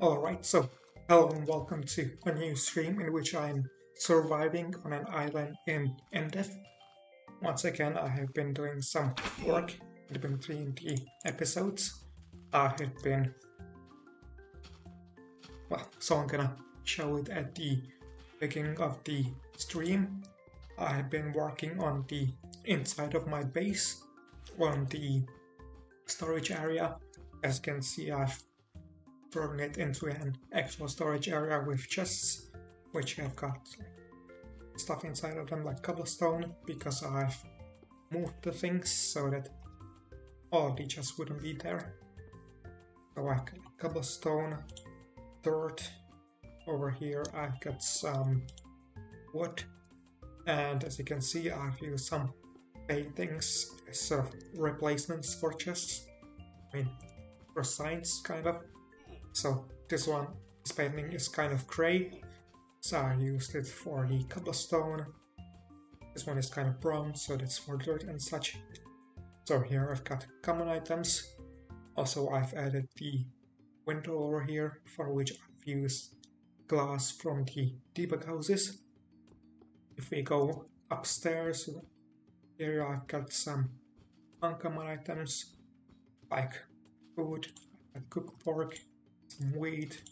Alright, so hello and welcome to a new stream in which I'm surviving on an island in Indev. Once again, I have been doing some work in between the episodes. I have been, so I'm gonna show it at the beginning of the stream. I have been working on the inside of my base, on the storage area. As you can see, I've turn it into an actual storage area with chests, which have got stuff inside of them like cobblestone, because I've moved the things so that all the chests wouldn't be there. So I've got cobblestone, dirt. Over here I've got some wood, and as you can see I've used some paintings as sort of replacements for chests. I mean, for signs, kind of. So this painting is kind of grey, so I used it for the cobblestone. This one is kind of brown, so that's for dirt and such. So here I've got common items. Also I've added the window over here, for which I've used glass from the debug houses. If we go upstairs, here I've got some uncommon items like food, cooked pork, some wheat,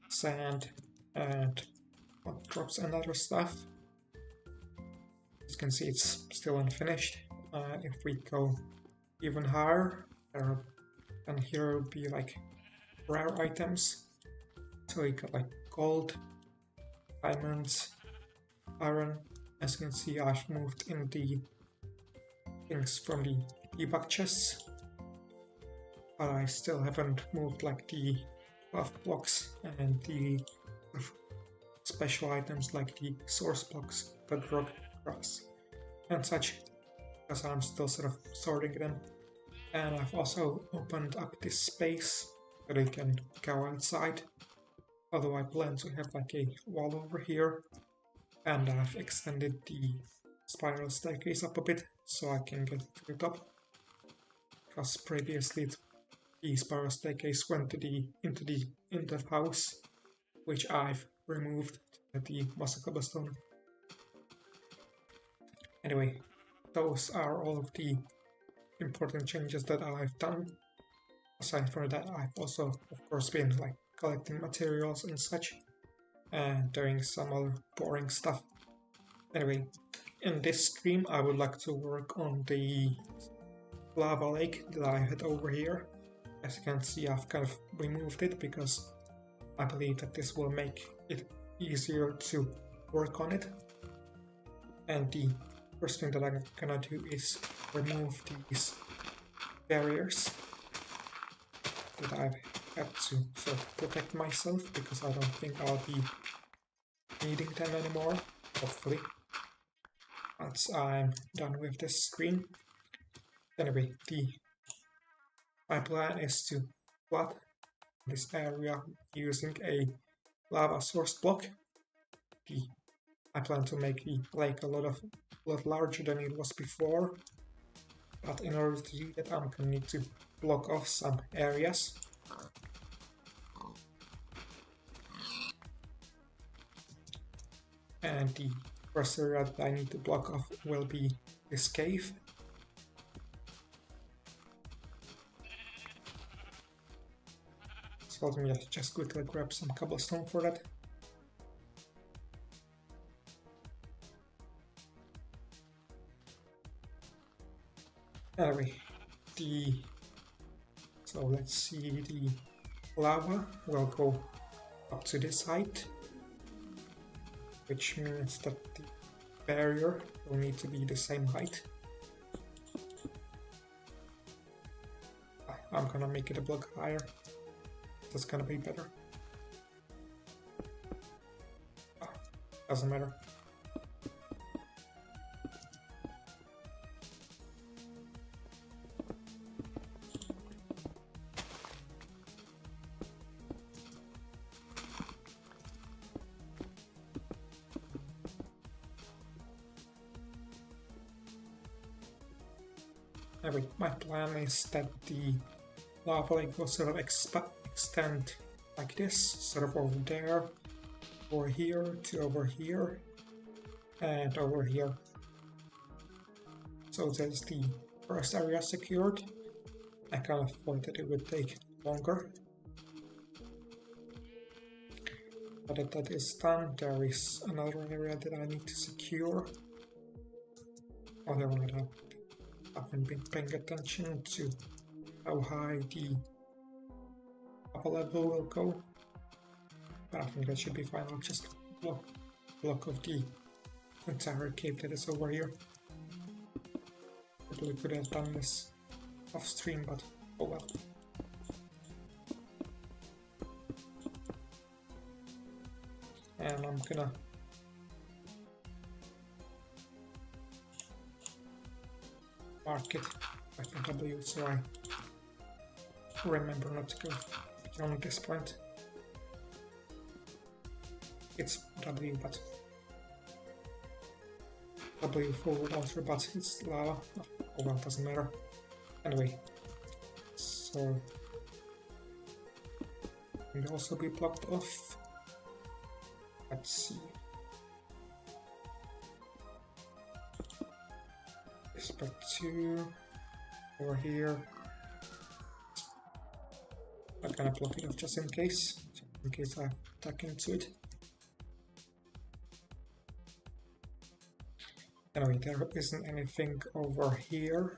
sand, and drops and other stuff. As you can see, it's still unfinished. If we go even higher, and here will be like rare items. So we got like gold, diamonds, iron. As you can see, I've moved in the things from the debug chests, but I still haven't moved like the craft blocks and the special items like the source blocks, bedrock, grass, and such, because I'm still sort of sorting them. And I've also opened up this space that I can go outside, although I plan to have like a wall over here, and I've extended the spiral staircase up a bit so I can get to the top, because previously the spiral staircase went into the Infdev house, which I've removed at the mossy cobblestone. Anyway, those are all of the important changes that I've done. Aside from that, I've also, of course, been like collecting materials and such, and doing some other boring stuff. Anyway, in this stream, I would like to work on the lava lake that I had over here. As you can see, I've kind of removed it because I believe that this will make it easier to work on it. And the first thing that I'm gonna do is remove these barriers that I've had to sort of protect myself, because I don't think I'll be needing them anymore, hopefully, once I'm done with this screen. Anyway, my plan is to flood this area using a lava source block. I plan to make the lake a lot larger than it was before, but in order to do that I'm gonna need to block off some areas. And the first area that I need to block off will be this cave. So let me just quickly grab some cobblestone for that. Anyway, so let's see, the lava will go up to this height, which means that the barrier will need to be the same height. I'm gonna make it a block higher. That's gonna be better. Doesn't matter. My plan is that the lava lake will sort of extend like this, sort of over there, over here to over here, and over here. So that's the first area secured. I kind of thought that it would take longer. But if that is done, there is another area that I need to secure. Although I haven't been paying attention to how high the upper level will go. But I think that should be fine. I'll just block of the entire cave that is over here. Probably could have done this off stream, but oh well. And I'm gonna mark it by W so I remember not to go beyond this point. It's W, but W for water, but it's lava. Oh well, doesn't matter. Anyway, so it will also be blocked off. Let's see. This part 2 over here. I'm gonna block it off just in case I tuck into it. Anyway, there isn't anything over here,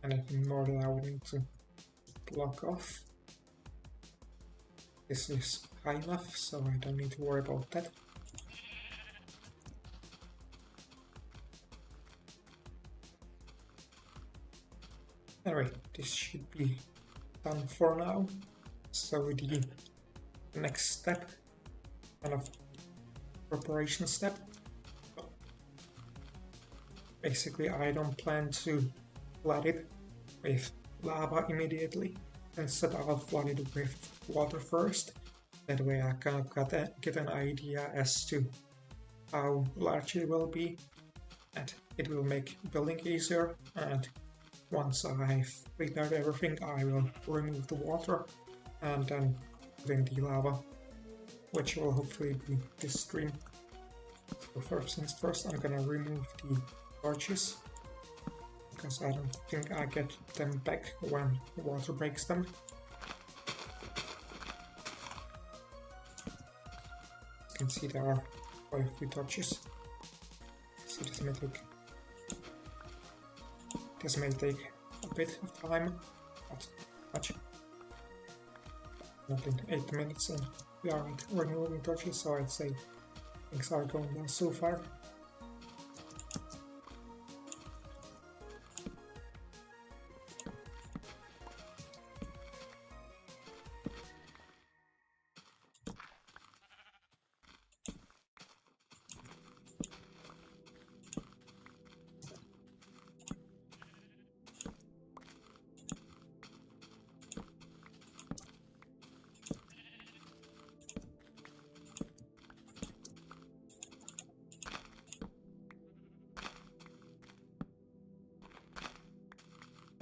anything more that I would need to block off. This is high enough, so I don't need to worry about that. Anyway, this should be done for now. So the next step, kind of preparation step. Basically, I don't plan to flood it with lava immediately. Instead, I'll flood it with water first. That way I kind of get an idea as to how large it will be, and it will make building easier. And once I've figured everything, I will remove the water and then put in the lava, which will hopefully be this stream. So first things first, I'm gonna remove the torches, because I don't think I get them back when water breaks them. You can see there are quite a few torches, so this may take a bit of time, not much. Not in 8 minutes and we are removing torches, so I'd say things are going well so far.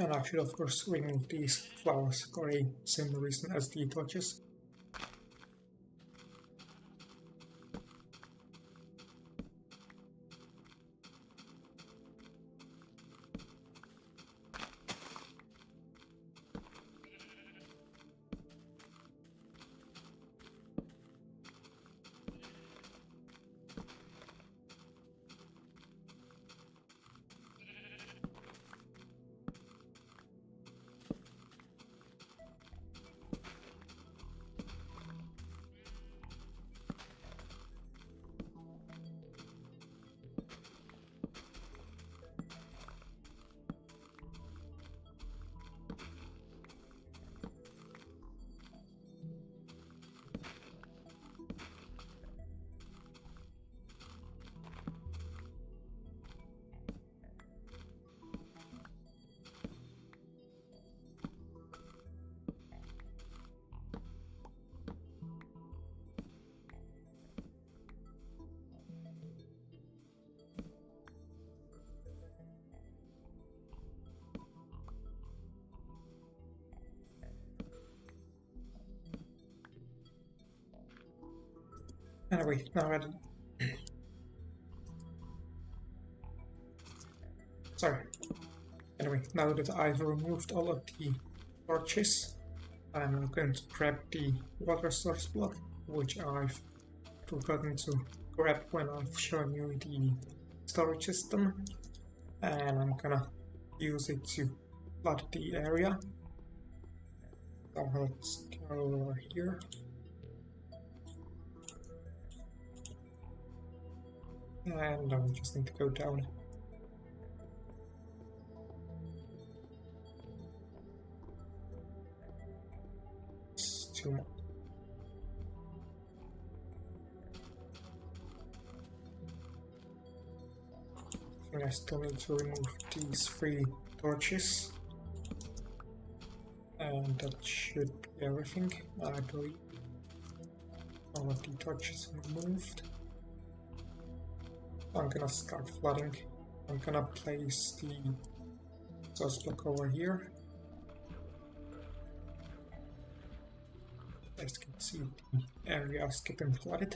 And I should of course remove these flowers for a similar reason as the torches. Anyway, now that sorry. Anyway, now that I've removed all of the torches, I'm going to grab the water source block, which I've forgotten to grab when I've shown you the storage system, and I'm gonna use it to flood the area. So let's go over here. And I just need to go down. It's too much. I think I still need to remove these 3 torches. And that should be everything, I believe. All of the torches removed. I'm gonna start flooding. I'm gonna place the source block over here. As you can see, the area is getting flooded.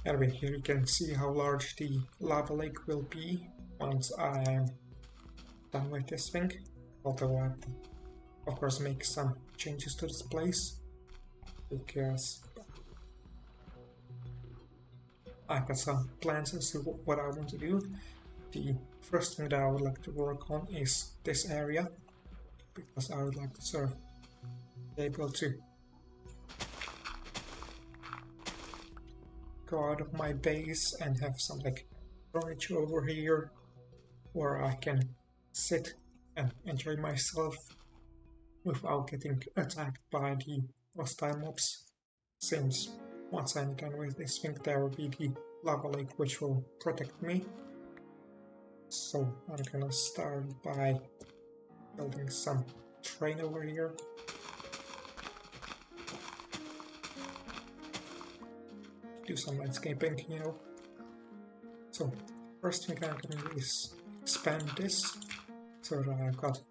Anyway, here you can see how large the lava lake will be once I am done with this thing, although I have to, of course, make some changes to this place, because I've got some plans as to what I want to do. The first thing that I would like to work on is this area, because I would like to sort of be able to go out of my base and have some like storage over here where I can sit and enjoy myself without getting attacked by the hostile mobs, since once I'm done with this thing there will be the lava lake which will protect me. So I'm gonna start by building some terrain over here. Do some landscaping, you know. So first thing I'm gonna do is expand this so that I've got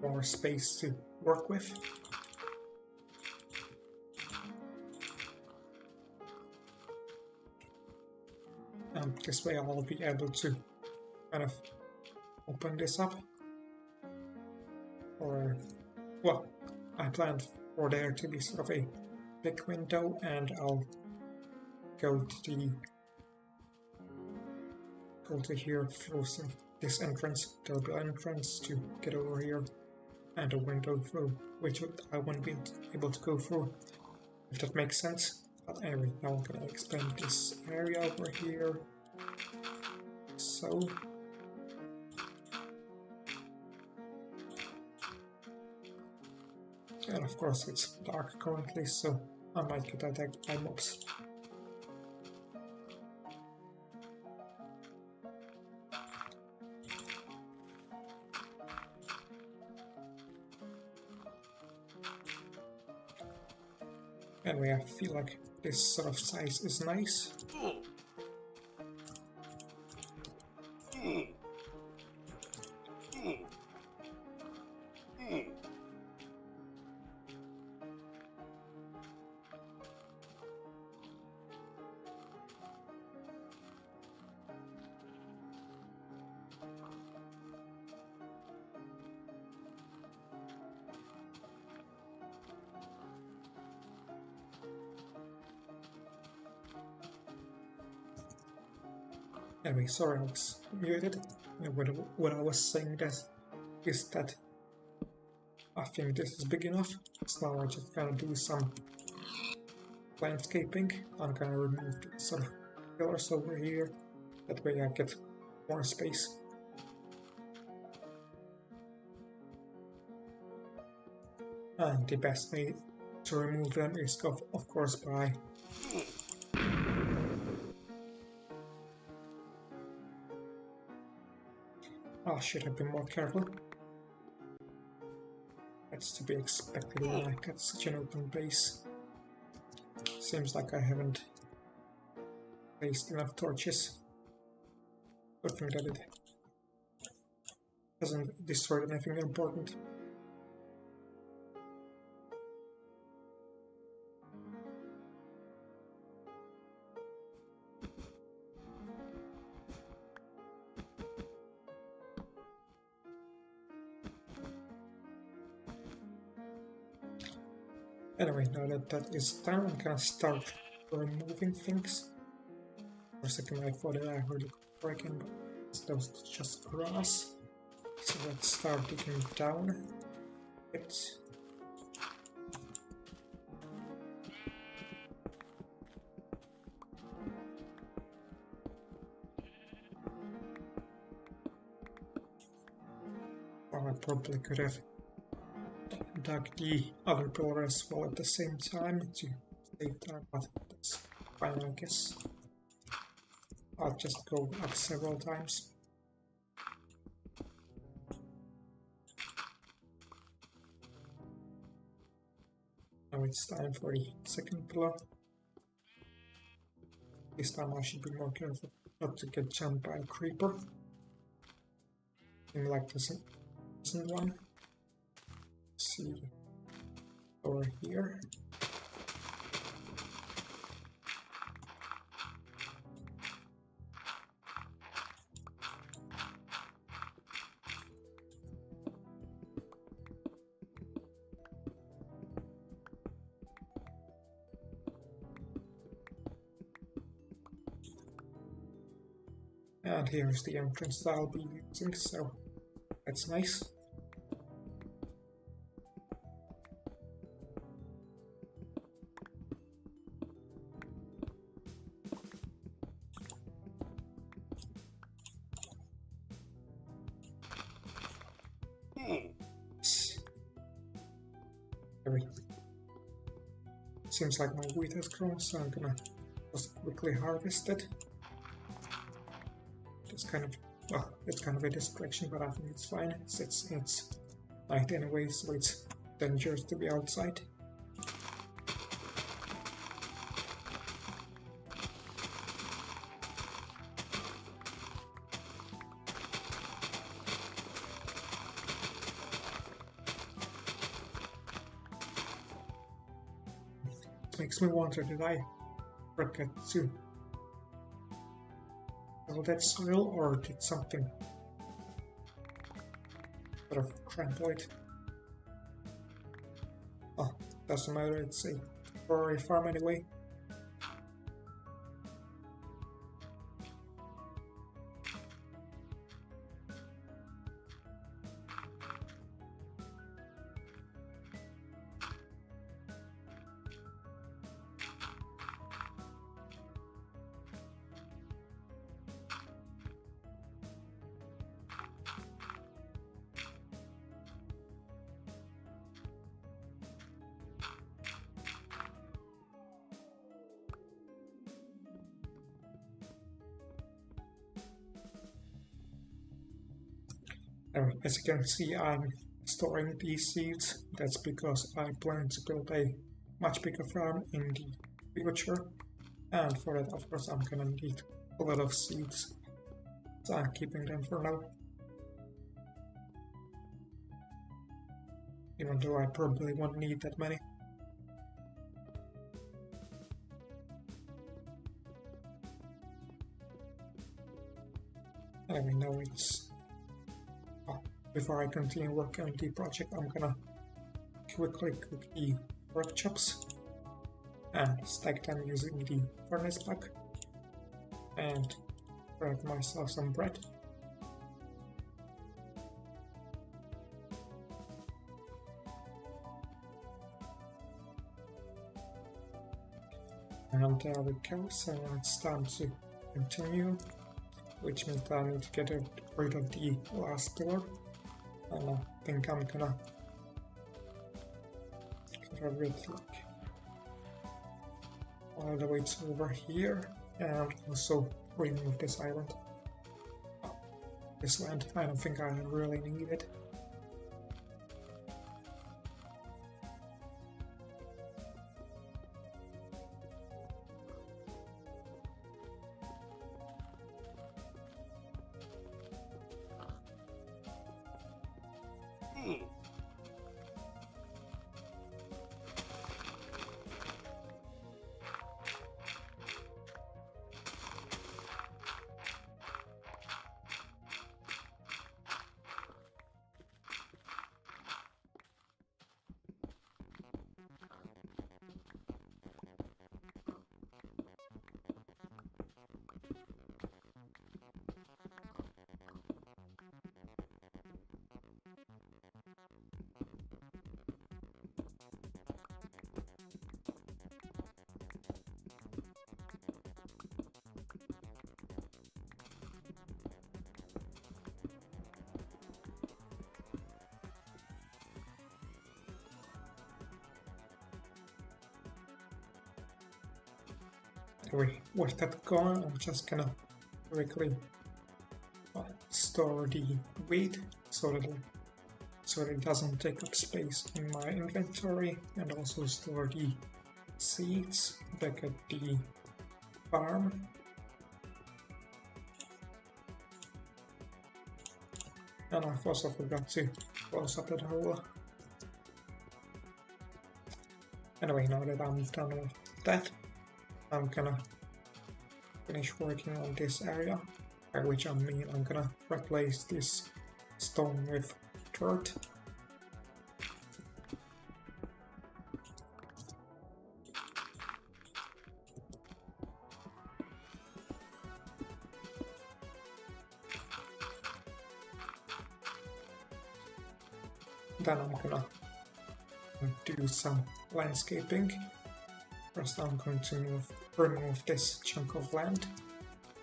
more space to work with. And this way I'll be able to kind of open this up. Or, well, I planned for there to be sort of a big window, and I'll go to here through this entrance. There'll be an entrance to get over here, and a window through which I won't be able to go through, if that makes sense. But anyway, now I'm gonna expand this area over here. So. And of course it's dark currently, so I might get attacked by mobs. Anyway, I feel like this sort of size is nice. Anyway, sorry I was muted. What I was saying is that I think this is big enough. So now I'm just gonna do some landscaping. I'm gonna remove the sort of pillars over here. That way I get more space. And the best way to remove them is of course by I should have been more careful. That's to be expected when I got such an open base. Seems like I haven't placed enough torches. Good thing that it hasn't destroyed anything important. Anyway, now that that is done, I'm gonna start removing things. For a second I thought that I heard it breaking, but that was just grass. So let's start digging down it. Or I probably could have dug the other pillar as well at the same time to save time, but that's fine, I guess. I'll just go up several times. Now it's time for the second pillar. This time I should be more careful not to get jumped by a creeper. Like this isn't one. Let's see over here. And here's the entrance that I'll be using, so that's nice. Seems like my wheat has grown, so I'm gonna just quickly harvest it. It's kind of, well, it's kind of a distraction, but I think it's fine. It's night anyway, so it's dangerous to be outside. It makes me wonder, did I forget to fill that soil, or did something sort of trample it? Oh, doesn't matter, it's a temporary farm anyway. As you can see, I'm storing these seeds. That's because I plan to build a much bigger farm in the future, and for that, of course, I'm gonna need a lot of seeds, so I'm keeping them for now. Even though I probably won't need that many. Anyway, now it's... before I continue working on the project, I'm gonna quickly cook the pork chops and stack them using the furnace block and grab myself some bread. And there we go, so it's time to continue, which means I need to get rid of the last pillar. And I think I'm gonna get rid of all the way to over here, and also remove this island. This land, I don't think I really need it. Anyway, with that gone, I'm just gonna quickly store the wheat so that it doesn't take up space in my inventory, and also store the seeds back at the farm. And I've also forgot to close up that hole. Anyway, now that I'm done with that, I'm gonna finish working on this area, by which I mean I'm gonna replace this stone with dirt. Then I'm gonna do some landscaping. First I'm going to remove this chunk of land.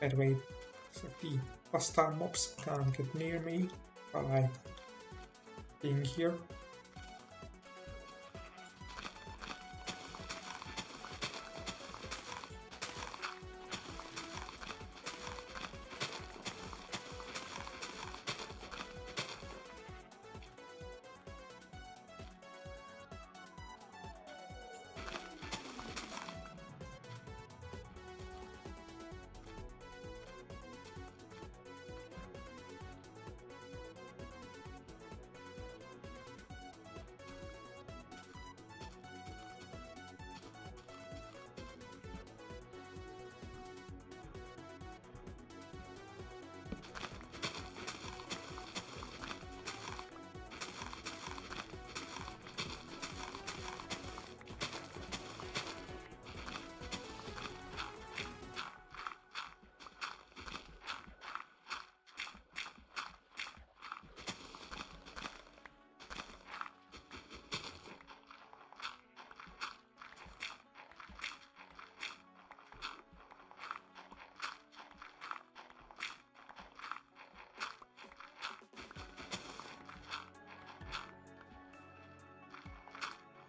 That way the hostile mobs can't get near me by being here.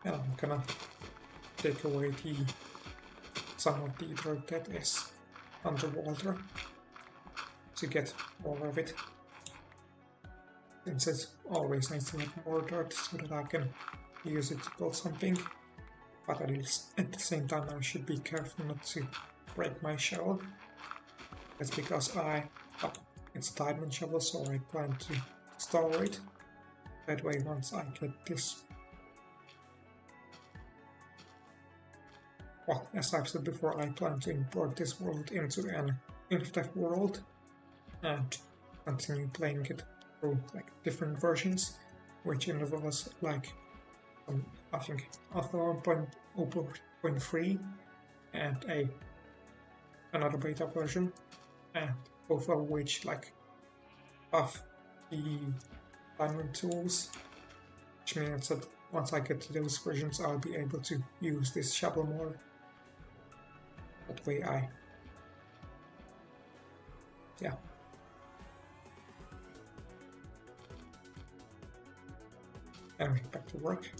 And I'm gonna take away some of the dirt that is underwater to get more of it, since it always needs to have more dirt so that I can use it to build something. But at the same time I should be careful not to break my shovel. That's because it's a diamond shovel, so I plan to store it. That way once I get this, well, as I've said before, I plan to import this world into an Infdev world and continue playing it through like different versions, which involves like I think Alpha 1.0.3 and another beta version, and both of which like have the diamond tools, which means that once I get to those versions I'll be able to use this shovel more. That way yeah. Anyway, back to work.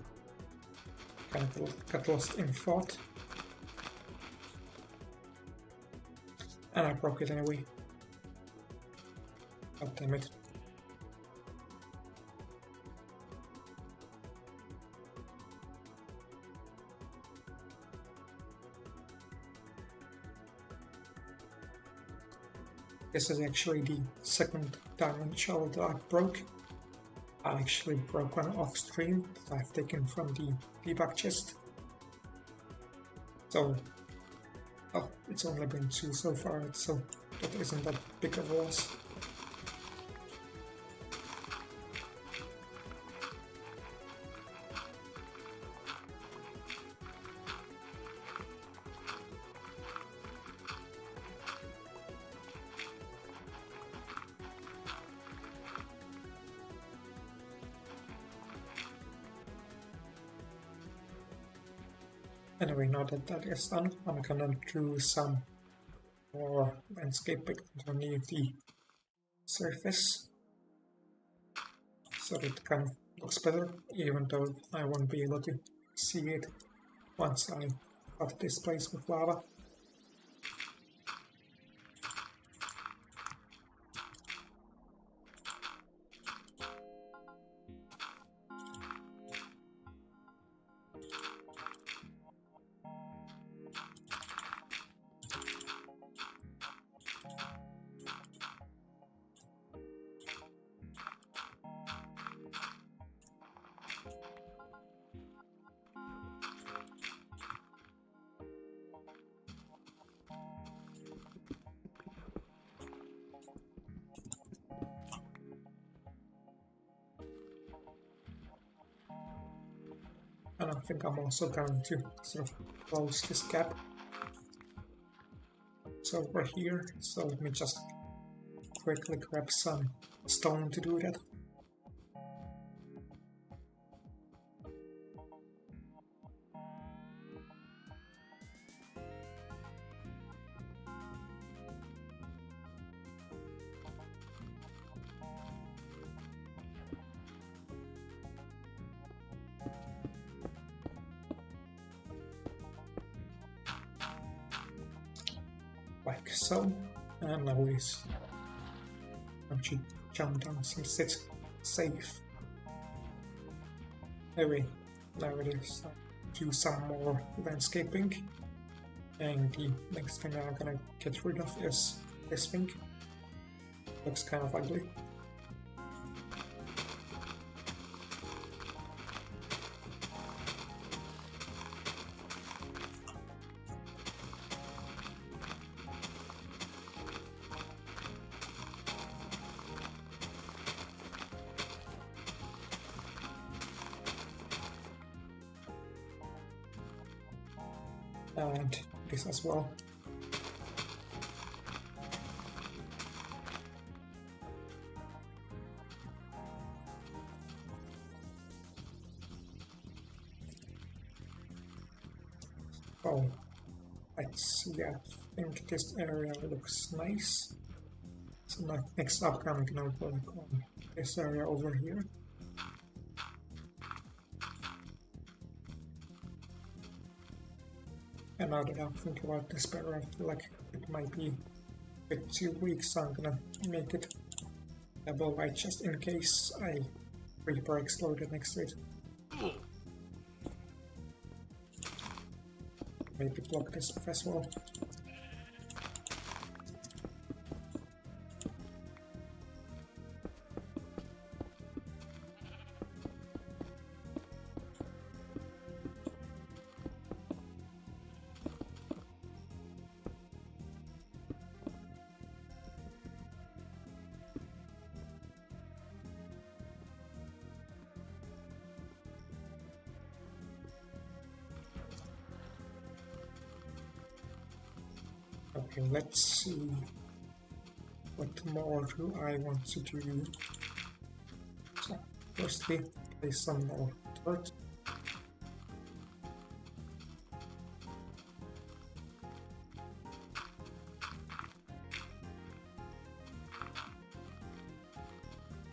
Kind of got lost in thought. And I broke it anyway. God damn it. This is actually the second diamond shovel that I broke. I actually broke one off stream that I've taken from the debug chest. So, oh, it's only been 2 so far, so that isn't that big of a loss. Anyway, now that that is done, I'm gonna do some more landscaping underneath the surface so that it kind of looks better, even though I won't be able to see it once I flood this place with lava. And I think I'm also going to sort of close this gap. It's over here, so let me just quickly grab some stone to do that. Like so, and now we should jump down since it's safe. Anyway, now it is do some more landscaping, and the next thing I'm gonna get rid of is this thing. Looks kind of ugly. And this as well. Oh, let's see, I think this area looks nice. So next up I'm gonna work on this area over here. And now that I think about this better, I feel like it might be a bit too weak, so I'm gonna make it double white just in case I Reaper exploded next to it. Maybe block this off as well. Okay, let's see. What more do I want to do? So, firstly, place some more dirt.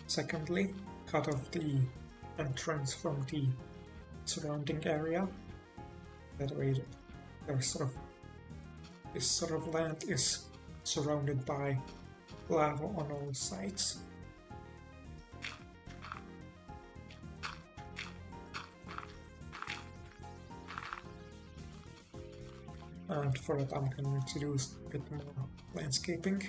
Secondly, cut off the entrance from the surrounding area. That way, there's this sort of land is surrounded by lava on all sides. And for that I'm going to do a bit more landscaping.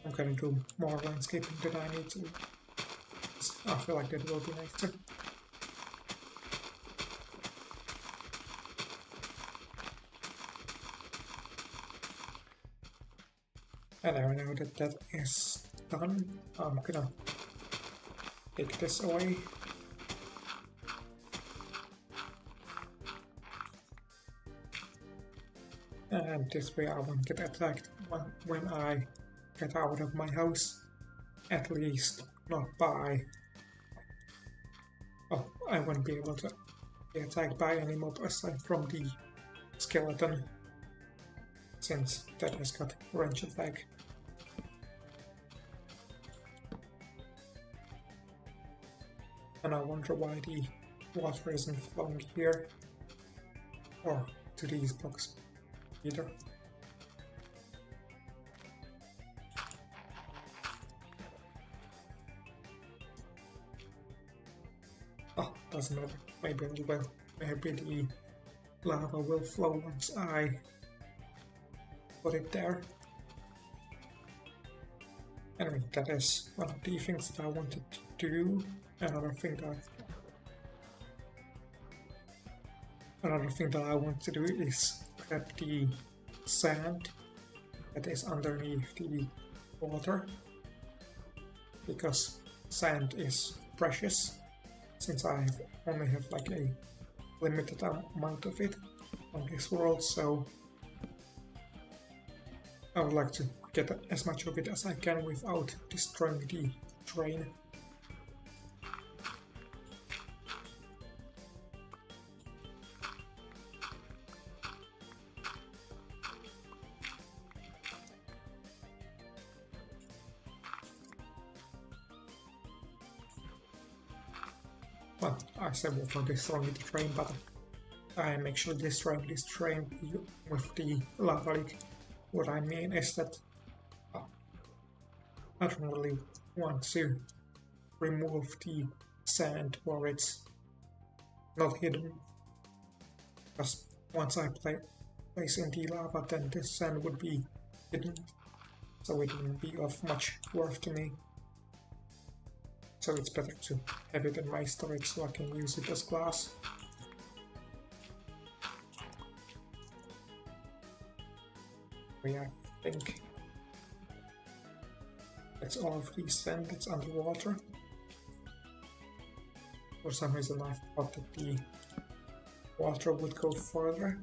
I'm gonna do more landscaping than I need to. I feel like that will be nicer. And now that that is done, I'm gonna take this away. And this way I won't get attacked when I get out of my house. At least not by... Oh, I won't be able to be attacked by any mob aside from the skeleton, since that has got range attack. And I wonder why the water isn't flowing here, or to these blocks either. Oh, doesn't matter. Maybe the lava will flow once I put it there. Anyway, that is one of the things that I wanted to do. Another thing that I want to do is grab the sand that is underneath the water, because sand is precious, since I only have like a limited amount of it on this world, so I would like to get as much of it as I can without destroying the terrain. Well, I said for destroying the terrain, but I am actually destroying this terrain with the lava leak. What I mean is that I don't really want to remove the sand where it's not hidden, because once I place in the lava, then the sand would be hidden, so it wouldn't be of much worth to me. So it's better to have it in my storage so I can use it as glass. I think that's all of the sand that's underwater. For some reason I thought that the water would go further.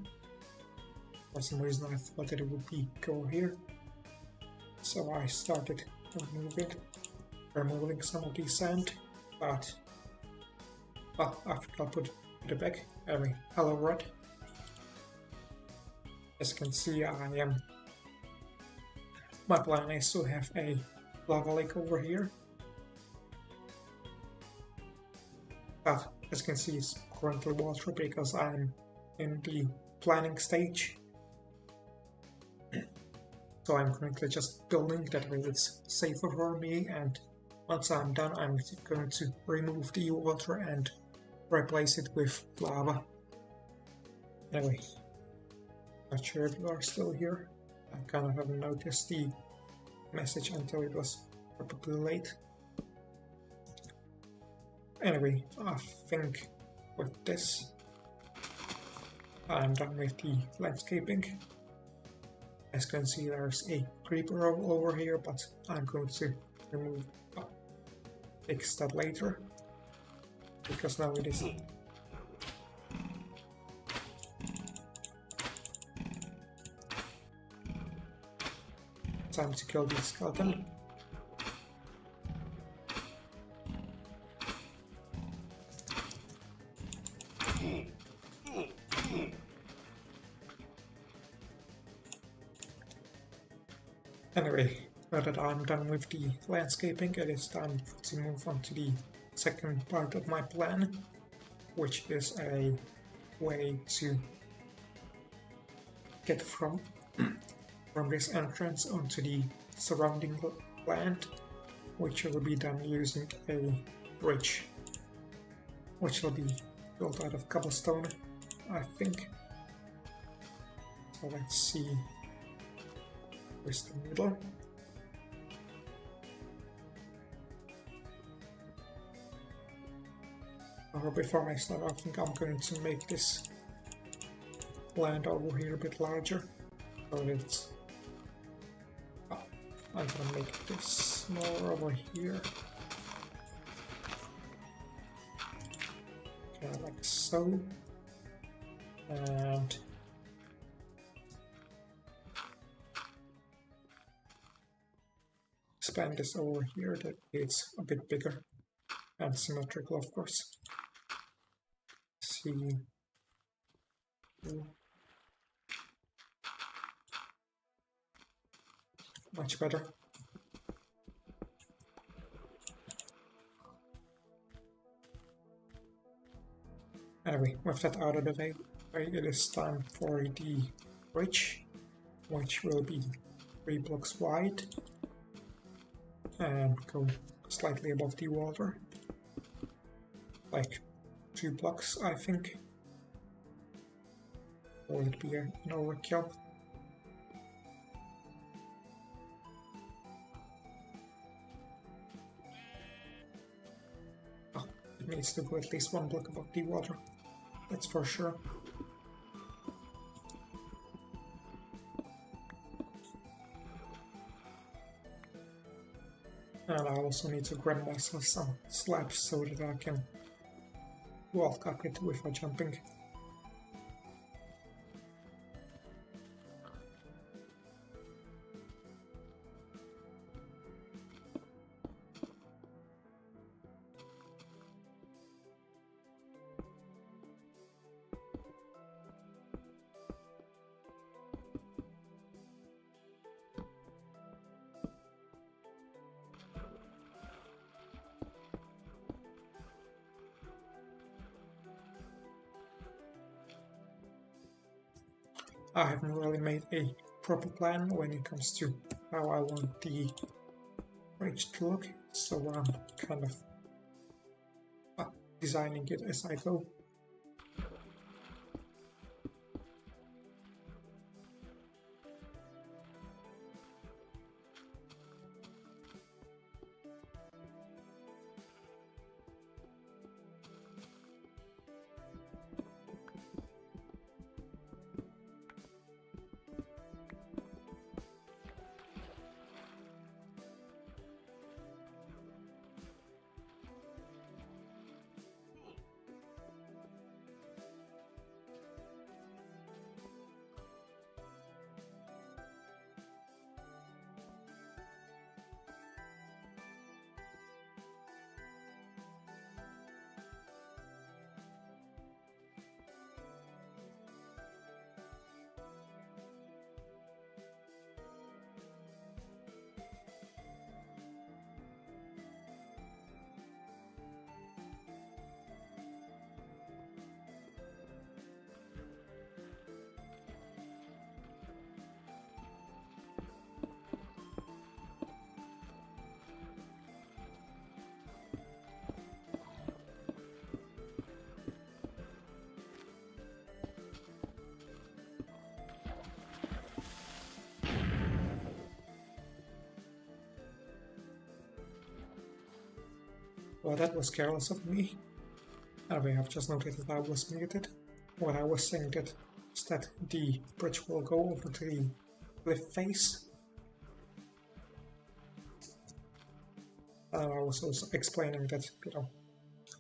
For some reason I thought that it would go here. So I started removing some of the sand, but I forgot to put it back. Anyway, hello Red. As you can see, my plan is to have a lava lake over here. But as you can see, it's currently water because I'm in the planning stage. So I'm currently just building, that way it's safer for me, and once I'm done, I'm going to remove the water and replace it with lava. Anyway, not sure if you are still here. I kind of haven't noticed the message until it was probably late. Anyway, I think with this, I'm done with the landscaping. As you can see, there's a creeper over here, but I'm going to fix that later, because now it is time to kill the skeleton. Anyway, now that I'm done with the landscaping, it is time to move on to the second part of my plan, which is a way to get from this entrance onto the surrounding land, which will be done using a bridge, which will be built out of cobblestone, I think. So let's see, where's the middle? Before I start, I think I'm going to make this land over here a bit larger, so it's I'm gonna make this more over here. Okay, like so. And expand this over here, that it's a bit bigger and symmetrical, of course. See. Much better. Anyway, with that out of the way, it is time for the bridge, which will be 3 blocks wide and go slightly above the water, like 2 blocks, I think. Will it be an overkill? needs to go at least 1 block above the water. That's for sure. And I also need to grab myself some slabs so that I can walk up it without jumping. I haven't really made a proper plan when it comes to how I want the bridge to look, so I'm kind of designing it as I go. Well, that was careless of me. Anyway, I've just noted that I was muted. What I was saying is that the bridge will go over to the cliff face. I was also explaining that,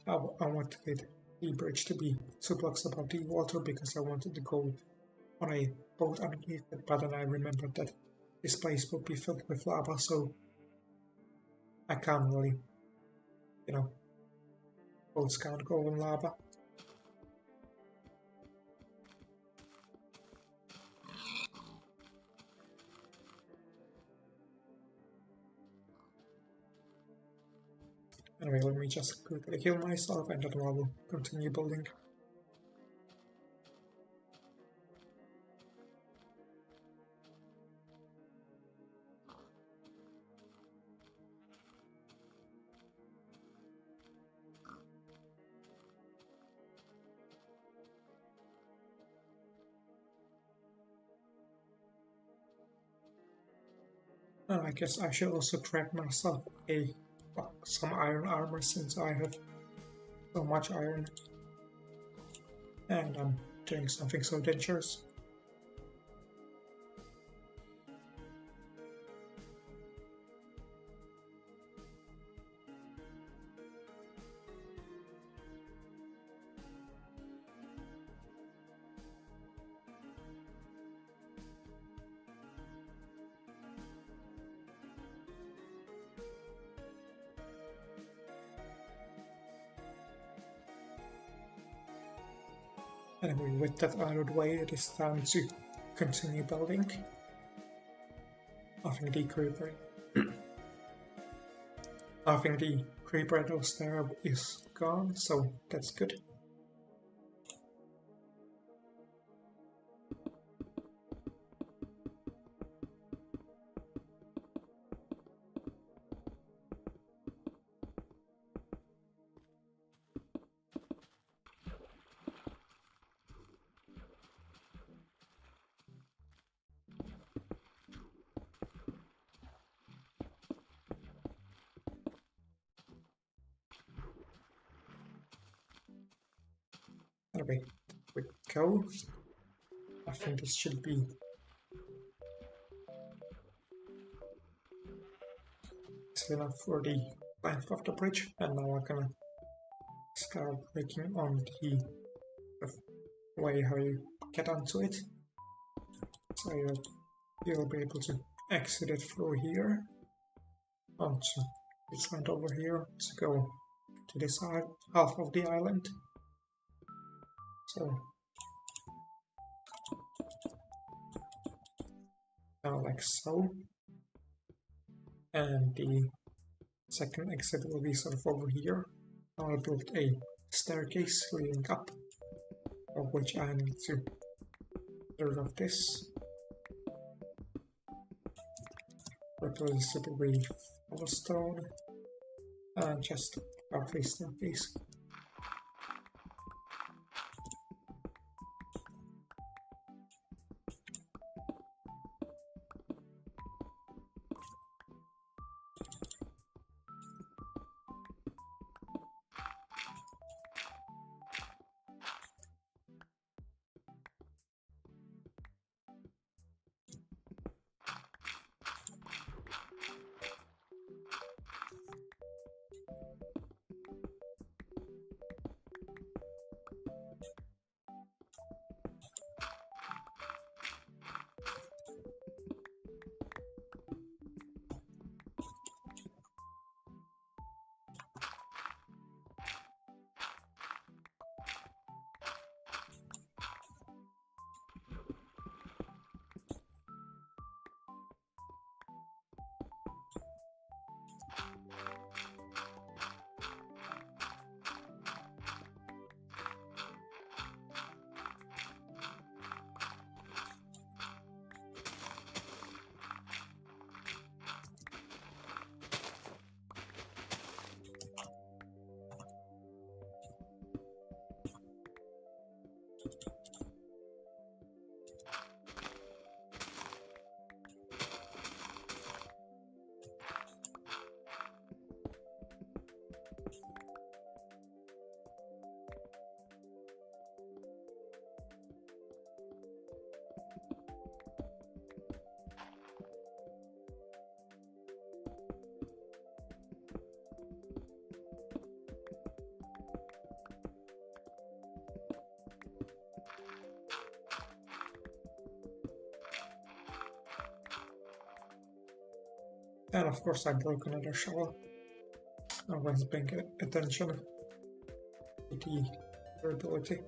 I wanted the bridge to be 2 blocks above the water because I wanted to go on a boat underneath it, but then I remembered that this place would be filled with lava, so I can't really, boats can't go in lava. Anyway, let me just quickly heal myself and then I will continue building. I guess I should also trap myself some iron armor since I have so much iron and I'm doing something so dangerous. Anyway, with that out of the way, it is time to continue building. I think the creeper that was there is gone, so that's good. Anyway, we go. I think this should be enough for the length of the bridge, and now I'm gonna start working on the way how you get onto it. So you'll be able to exit it through here onto this side over here to go to this side, half of the island. So now like so, and the second exit will be sort of over here. Now I built a staircase leading up, of which I need to get rid of this, replace it with cobblestone, and just up a staircase. And of course I broke another shovel. I wasn't paying attention to the durability.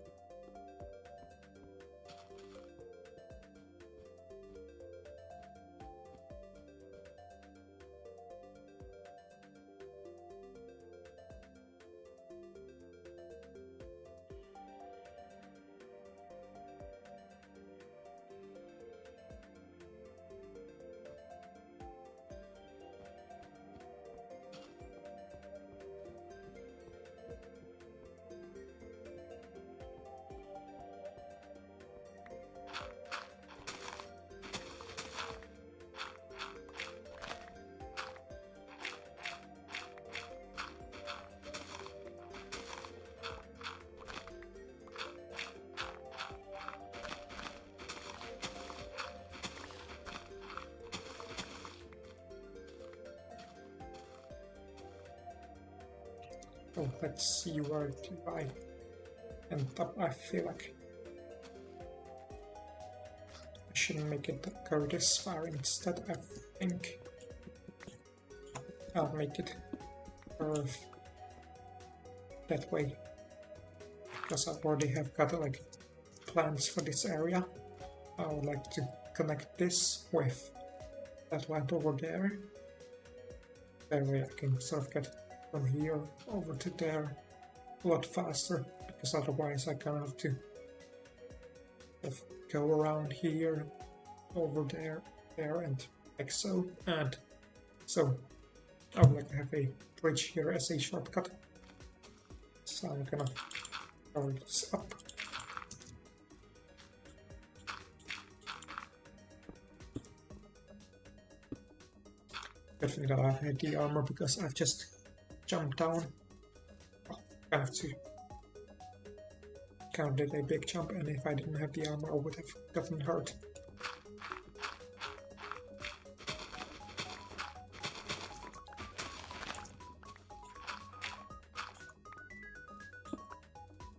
Oh, let's see where I end up. I feel like I shouldn't make it go this far. Instead, I think I'll make it curve that way, because I already have got like plans for this area. I would like to connect this with that land over there. That way I can sort of get from here over to there a lot faster, because otherwise I kind of have to go around here, over there, and like so, and so I would like to have a bridge here as a shortcut. So I'm gonna cover this up. Good thing that I had the armor, because I've just jumped down. Oh, I have to kind of did a big jump, and if I didn't have the armor I would have gotten hurt.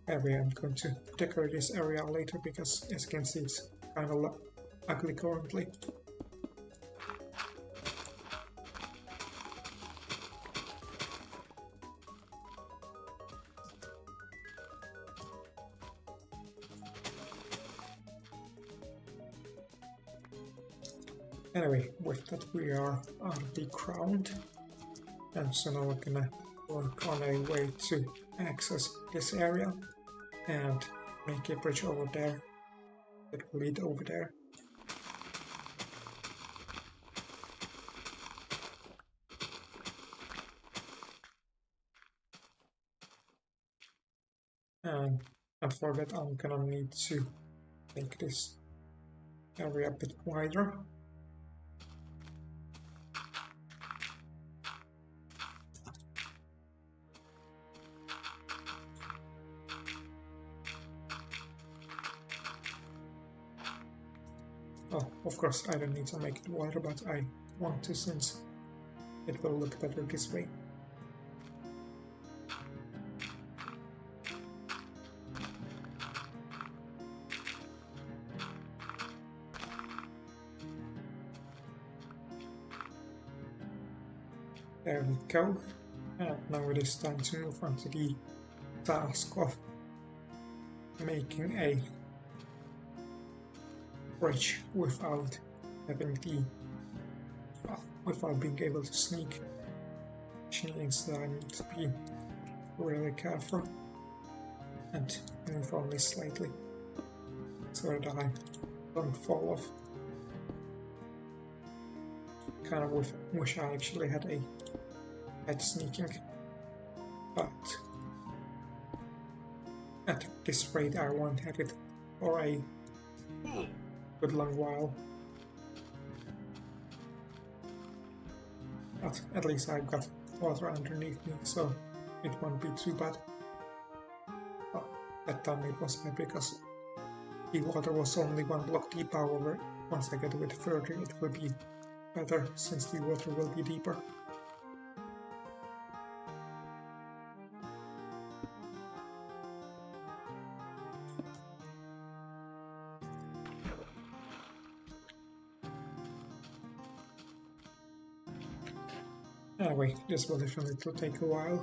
Anyway, I'm going to decorate this area later because, as you can see, it's kind of ugly currently. Anyway, with that we are out of the ground, and so now we're gonna work on a way to access this area and make a bridge over there that will lead over there. And for that I'm gonna need to make this area a bit wider. Oh, of course I don't need to make it wider, but I want to since it will look better this way. There we go. And now it is time to move on to the task of making a bridge without having without being able to sneak, which means that I need to be really careful and move only slightly so that I don't fall off. Kind of wish I actually had sneaking, but at this rate I won't have it for a good long while. But at least I've got water underneath me, so it won't be too bad. But that time it was bad because the water was only 1 block deep. However, once I get a bit further it will be better since the water will be deeper. Anyway, this will definitely take a while,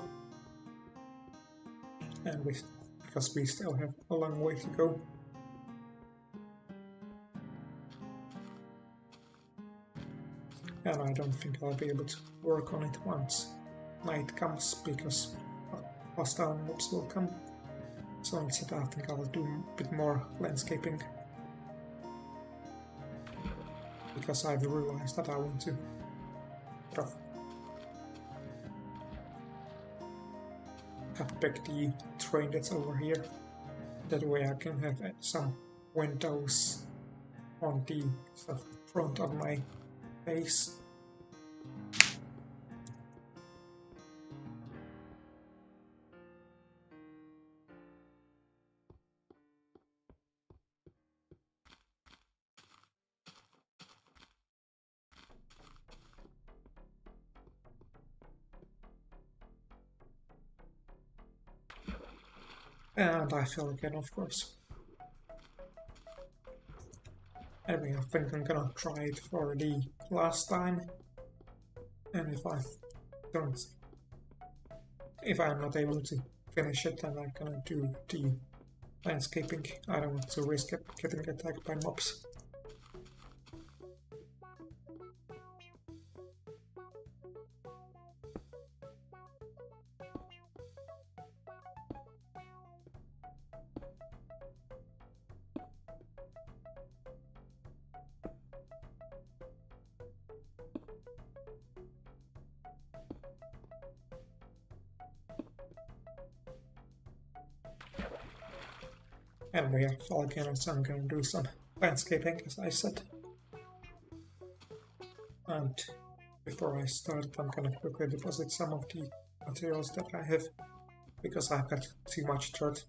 and because we still have a long way to go. And I don't think I'll be able to work on it once night comes, because hostile mobs will come. So instead I think I'll do a bit more landscaping, because I've realized that I want to sort of cut back the terrain that's over here. That way I can have some windows on the sort of front of my base. And I fell again, of course. Anyway, I think I'm gonna try it for the last time. And if I'm not able to finish it, then I'm gonna do the landscaping. I don't want to risk getting attacked by mobs. Anyway, I fall again, so I'm gonna do some landscaping, as I said. And before I start, I'm gonna quickly deposit some of the materials that I have, because I've got too much dirt.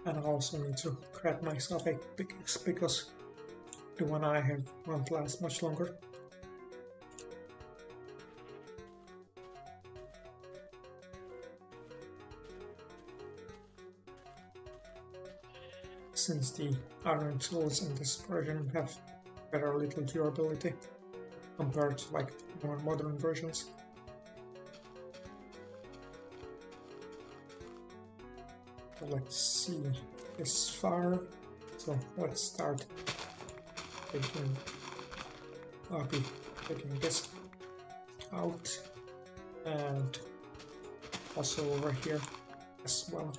And I also need to grab myself a pickaxe because the one I have won't last much longer. Since the iron tools in this version have very little durability compared to like more modern versions. Let's see this far, so let's start taking, I'll be taking this out and also over here as well.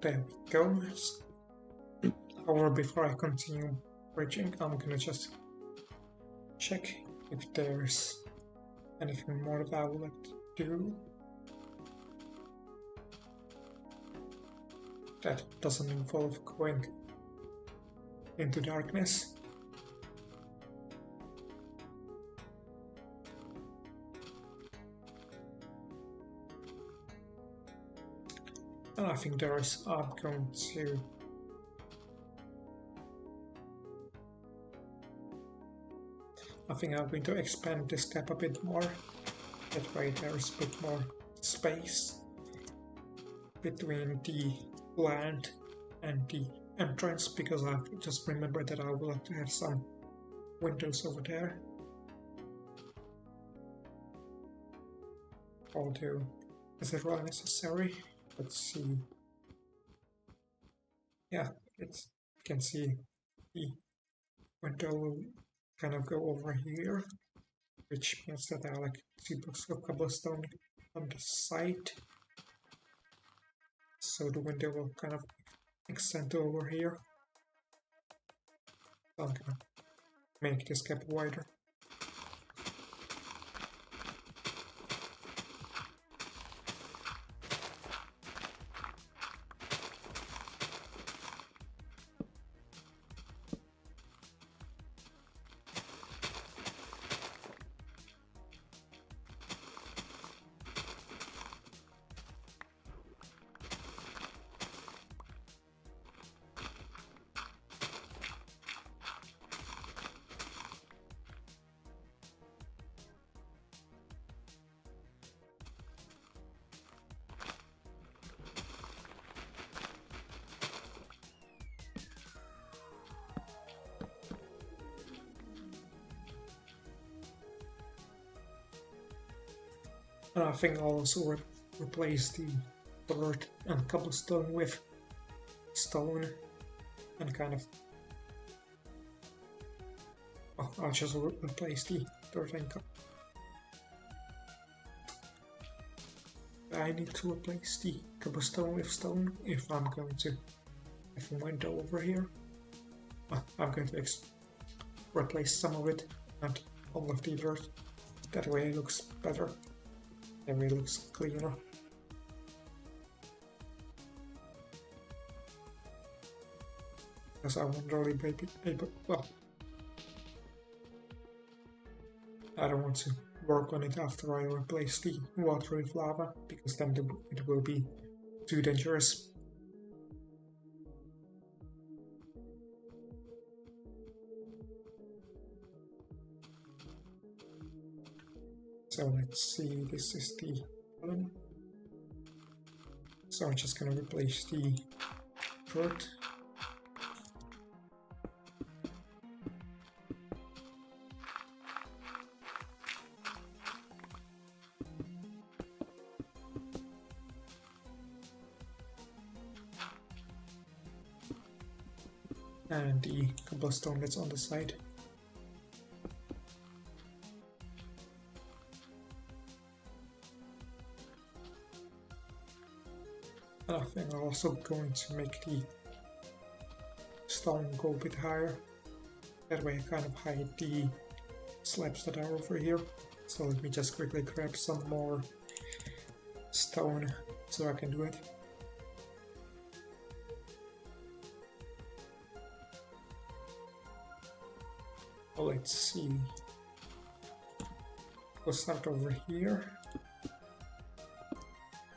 There we go. However, before I continue bridging, I'm gonna just check if there's anything more that I would like to do that doesn't involve going into darkness. And I think there is, I'm going to expand this tab a bit more. That way there's a bit more space between the land and the entrance, because I've just remembered that I would like to have some windows over there. Although, is it really necessary? Let's see. Yeah, you can see the window will kind of go over here, which means that I like 2 blocks of cobblestone on the side. So the window will kind of extend over here. So I'm gonna make this gap wider. And I think I'll also replace the dirt and cobblestone with stone, and kind of... Oh, I'll just replace the dirt and I need to replace the cobblestone with stone if I'm going to have a window over here. I'm going to replace some of it and all of the dirt. That way it looks better. That way it looks cleaner. Because I won't really be able, well, I don't want to work on it after I replace the water with lava, because then it will be too dangerous. So let's see, this is the column. So I'm just gonna replace the dirt. And the cobblestone that's on the side. And I think I'm also going to make the stone go a bit higher. That way I kind of hide the slabs that are over here. So let me just quickly grab some more stone so I can do it. Let's see. We'll start over here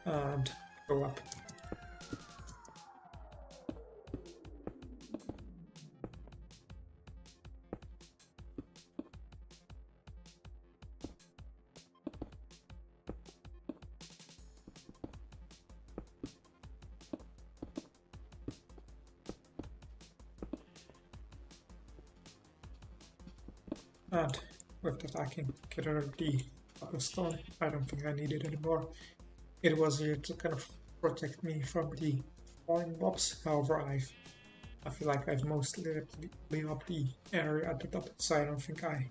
and go up. And with that I can get rid of the cobblestone. I don't think I need it anymore. It was here to kind of protect me from the falling mobs. However, I feel like I've mostly lit up the area at the top, so I don't think I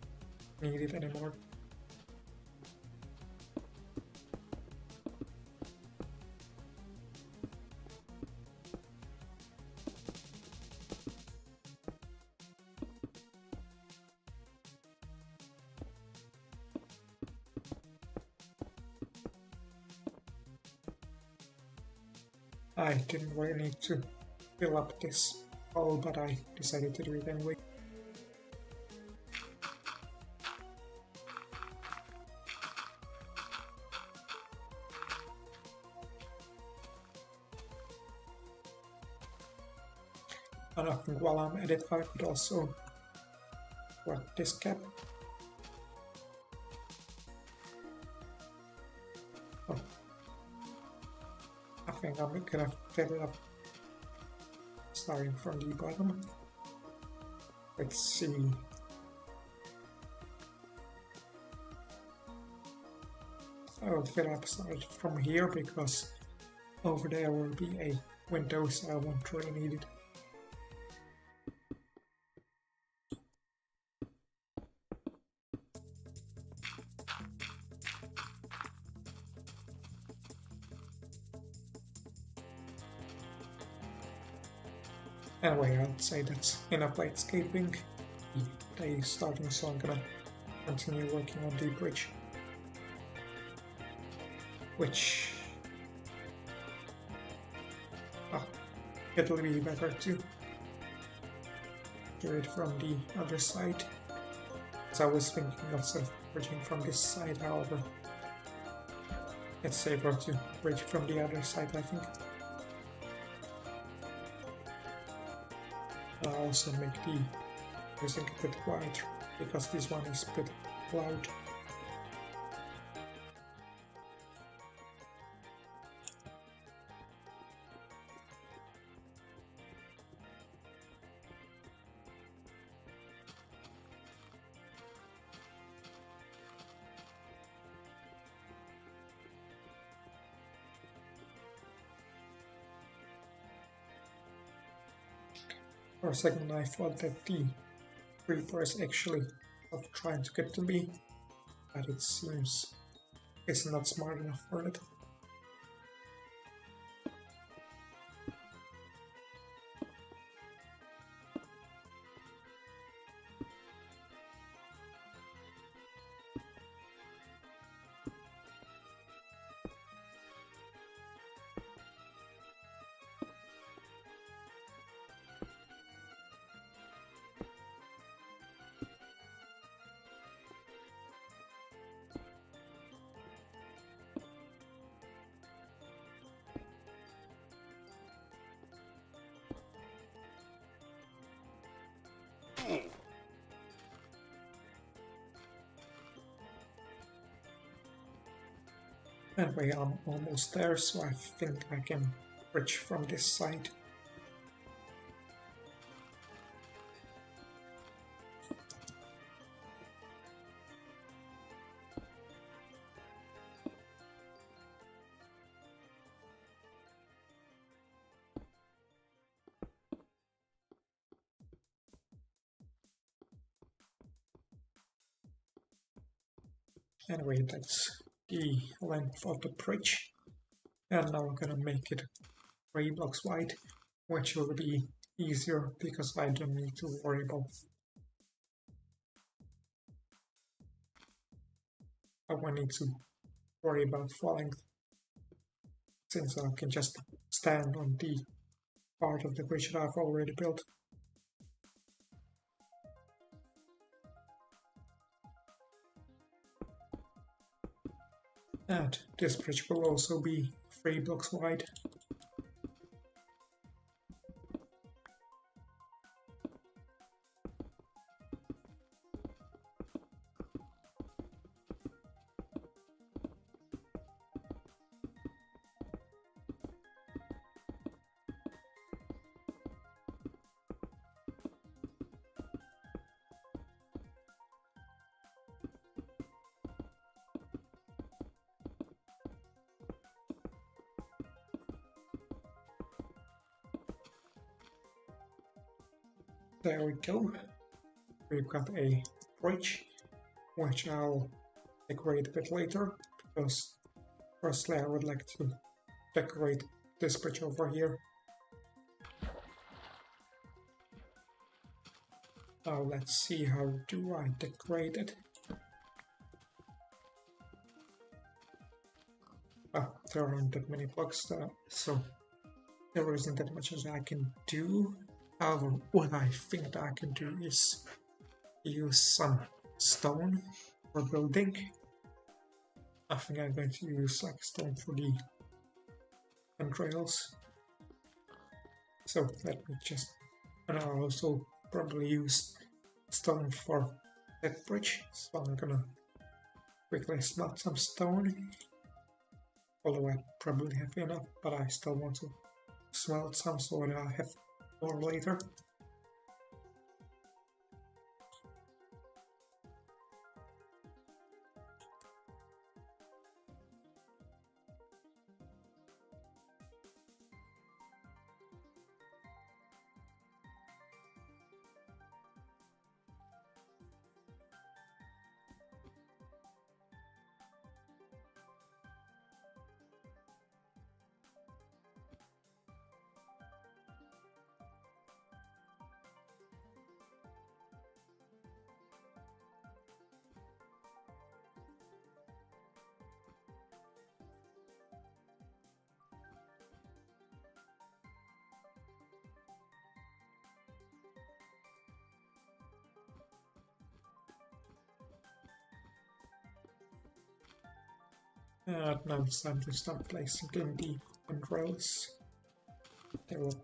need it anymore. I didn't really need to fill up this hole, but I decided to do it anyway. And I think while I'm at it, I could also work this cap. Oh. I think I'm gonna fill it up starting from the bottom. Let's see. I will fill up starting from here because over there will be a window, so I won't really need it. Anyway, I'd say that's enough landscaping. The day is starting, so I'm gonna continue working on the bridge. Which... it'll be better to do it from the other side. So I was thinking of sort of bridging from this side, however, it's safer to bridge from the other side, I think. I'll also make the music a bit quieter, because this one is a bit loud. For a second I thought that the creeper is actually not trying to get to me, but it seems it's not smart enough for it. Anyway, I'm almost there, so I think I can bridge from this side. Anyway, that's the length of the bridge, and now I'm gonna make it 3 blocks wide, which will be easier because I don't need to worry about I won't need to worry about falling, since I can just stand on the part of the bridge that I've already built. And this bridge will also be 3 blocks wide. There we go. We've got a bridge, which I'll decorate a bit later, because firstly I would like to decorate this bridge over here. Now let's see, how do I decorate it? There aren't that many blocks there, so there isn't that much as I can do. However, what I think that I can do is use some stone for building. I think I'm going to use like stone for the entrails. So let me just, and I'll also probably use stone for that bridge. So I'm gonna quickly smelt some stone. Although I probably have enough, but I still want to smelt some so that I have more later. And now it's time to start placing in the entrails. They will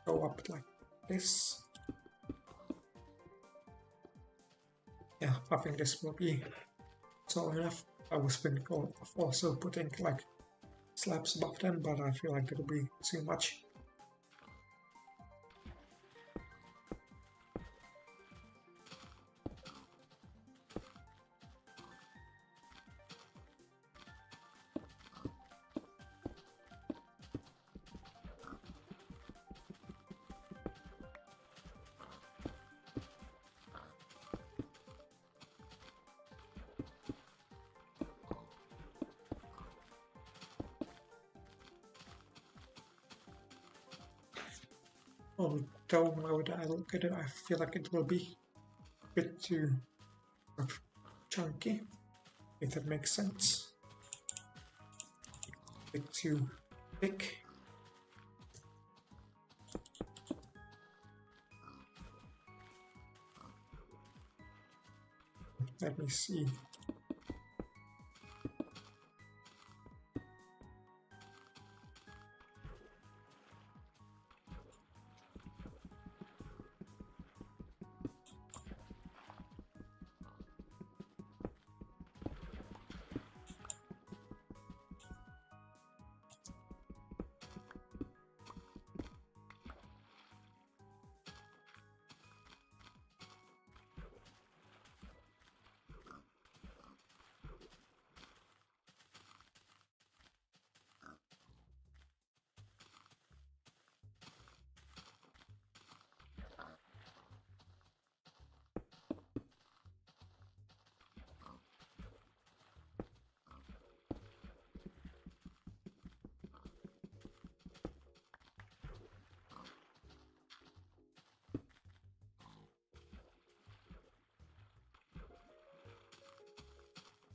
go up like this. Yeah, I think this will be tall enough. I was thinking of also putting like slabs above them, but I feel like it'll be too much. Although now that I look at it, I feel like it will be a bit too chunky, if that makes sense. A bit too thick. Let me see.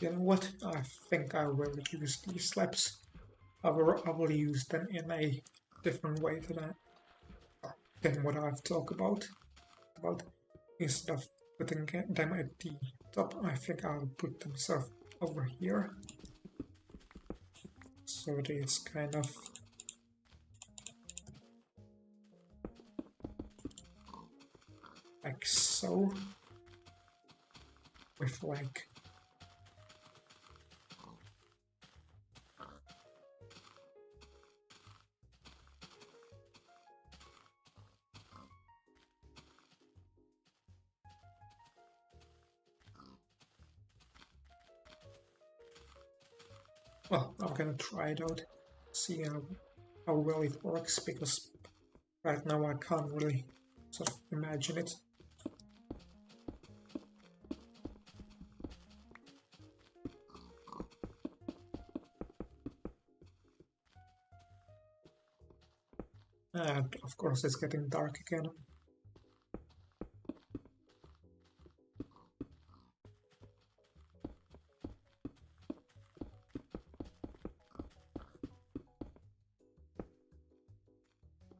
You know what? I think I will use these slabs. I will use them in a different way than what I've talked about. Instead of putting them at the top, I think I'll put them sort of over here. So it is kind of like so, with like well, I'm gonna try it out, see how well it works, because right now I can't really sort of imagine it. And of course it's getting dark again.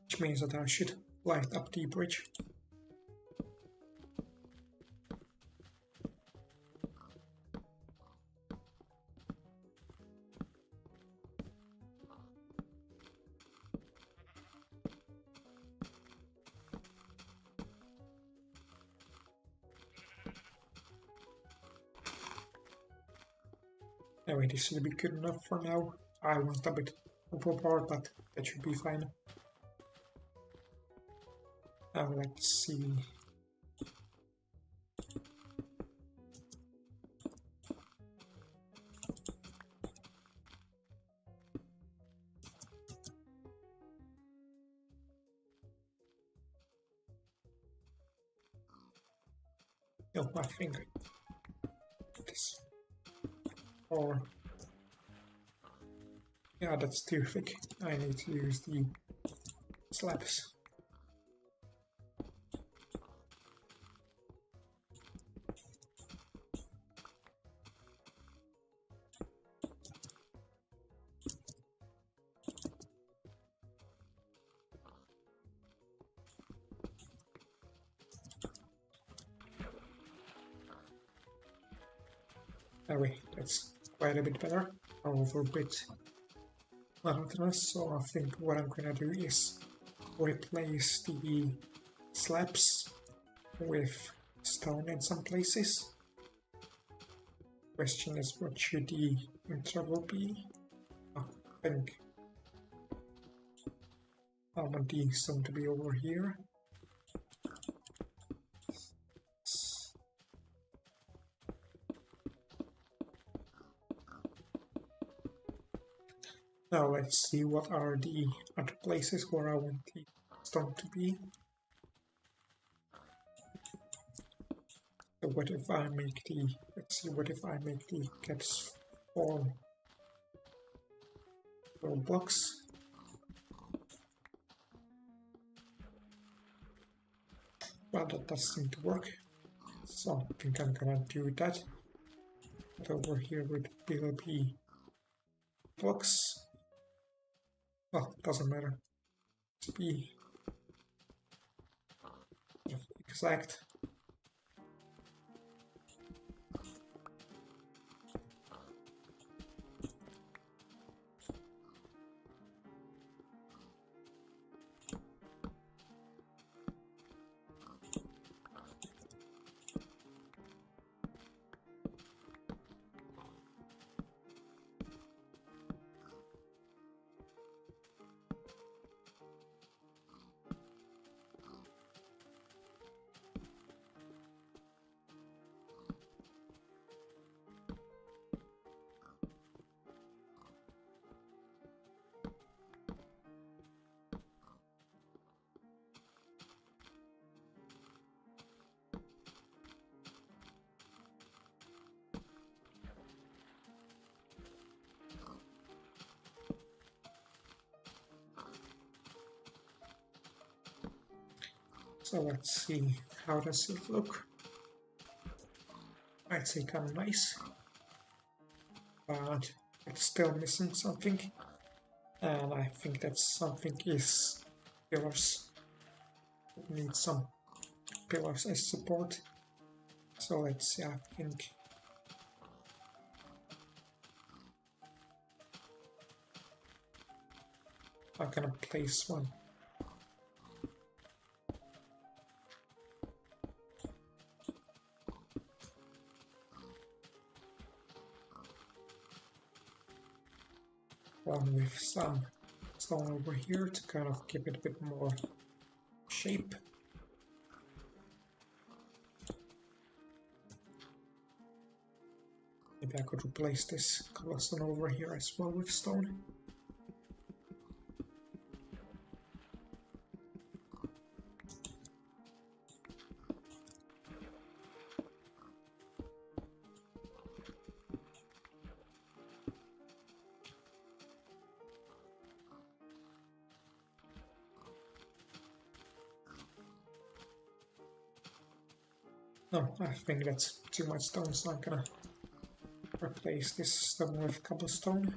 Which means that I should light up the bridge. Anyway, this should be good enough for now. I want a bit overboard, but that should be fine. Now let's see. Oh, my finger. This. Or yeah, that's too thick. I need to use the slabs. Anyway, that's quite a bit better. However, a bit monotonous, so I think what I'm gonna do is replace the slabs with stone in some places. Question is, what should the interval be? I think I want the stone to be over here. Now let's see what are the other places where I want the stone to be. So what if I make the, let's see, what if I make the caps 4 blocks? but that doesn't seem to work. So I think I'm gonna do that. But over here will be blocks. Well, doesn't matter. Just be exact. So let's see, how does it look? I'd say kind of nice, but it's still missing something, and I think that something is pillars. It needs some pillars as support. So let's see, I think I'm gonna place one. One with some stone over here to kind of give it a bit more shape. Maybe I could replace this cobblestone over here as well with stone. No, I think that's too much stone, so I'm gonna replace this stone with cobblestone.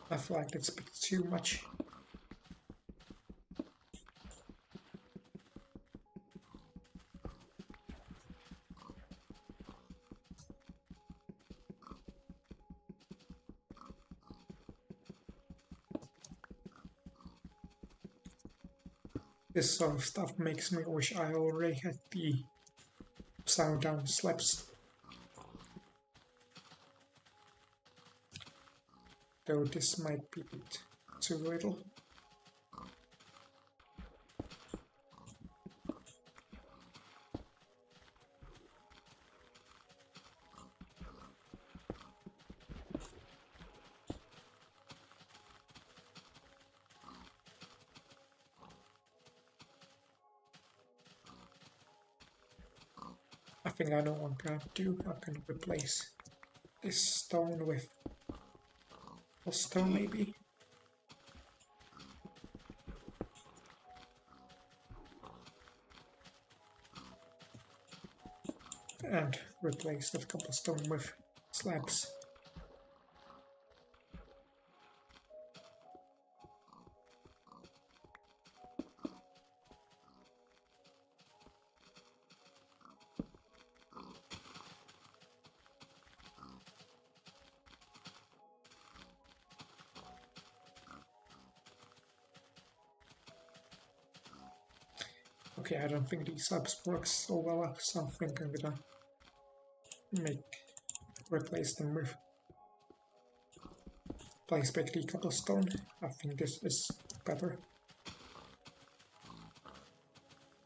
I feel like it's a bit too much. This sort of stuff makes me wish I already had the upside down slabs. Though this might be a bit too little. I think I know what I'm gonna do. I'm gonna replace this stone with a stone maybe. And replace that cobblestone with slabs. Okay, I don't think these subs work so well, so I think I'm gonna replace them with basically cobblestone. I think this is better.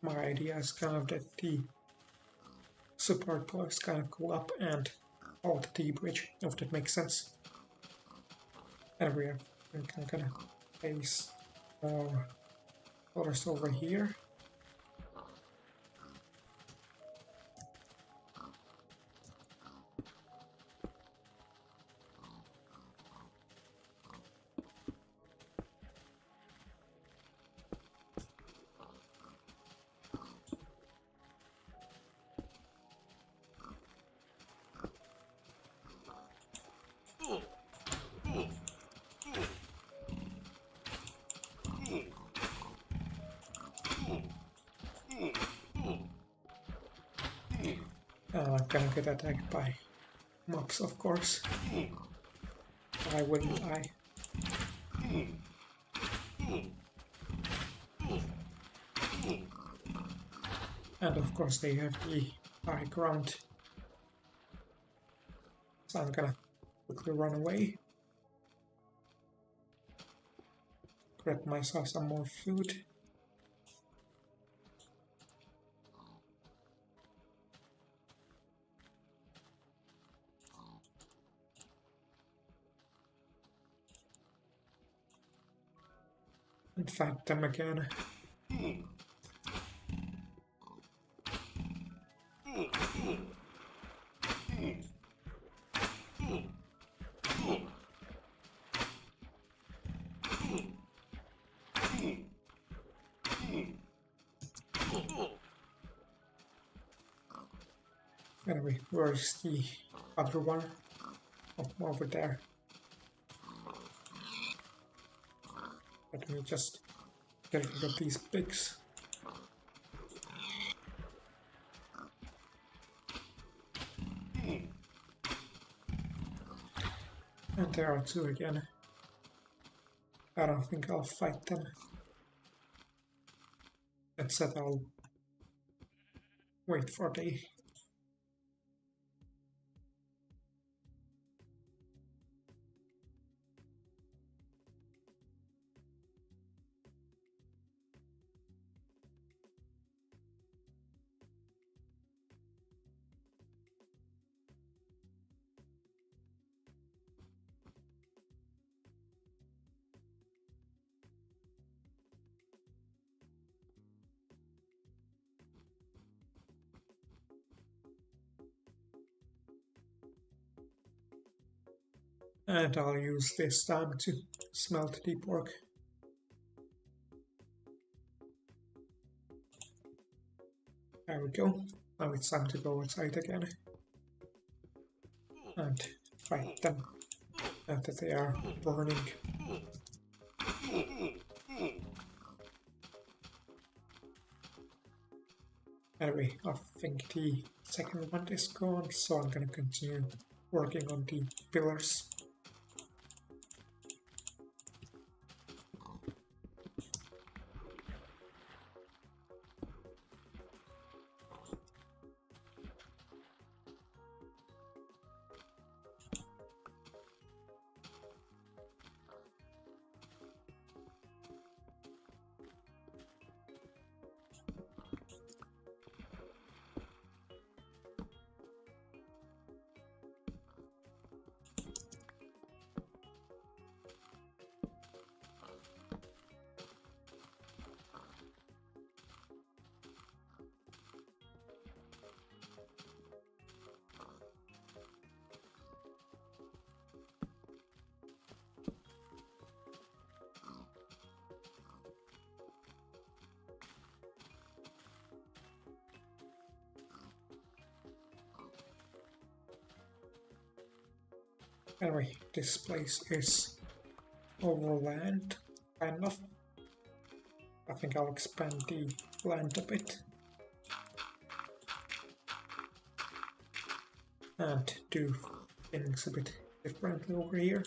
My idea is kind of that the support blocks kind of go up and hold the T-bridge, if that makes sense. And we are gonna place more colors over here. I'm gonna get attacked by mobs, of course. Why wouldn't I? And of course they have the high ground. So I'm gonna quickly run away. Grab myself some more food. And fight them again. Anyway, where's the other one? Oh, over there. Let me just get rid of these pigs. And there are two again. I don't think I'll fight them. Instead I'll wait for the and I'll use this time to smelt the pork. There we go. Now it's time to go outside again and fight them after they are burning. Anyway, I think the second one is gone, so I'm gonna continue working on the pillars. Anyway, this place is overland, kind of. I think I'll expand the land a bit. And do things a bit differently over here.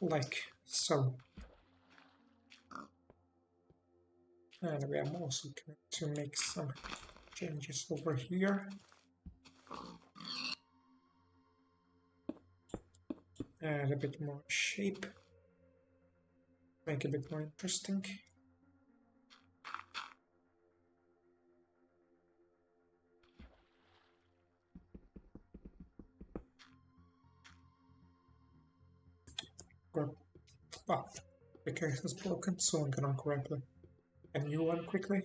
like so. And we are also going to make some changes over here. Add a bit more shape. Make it a bit more interesting. Ah, the case is broken, so I'm gonna grab a new one quickly.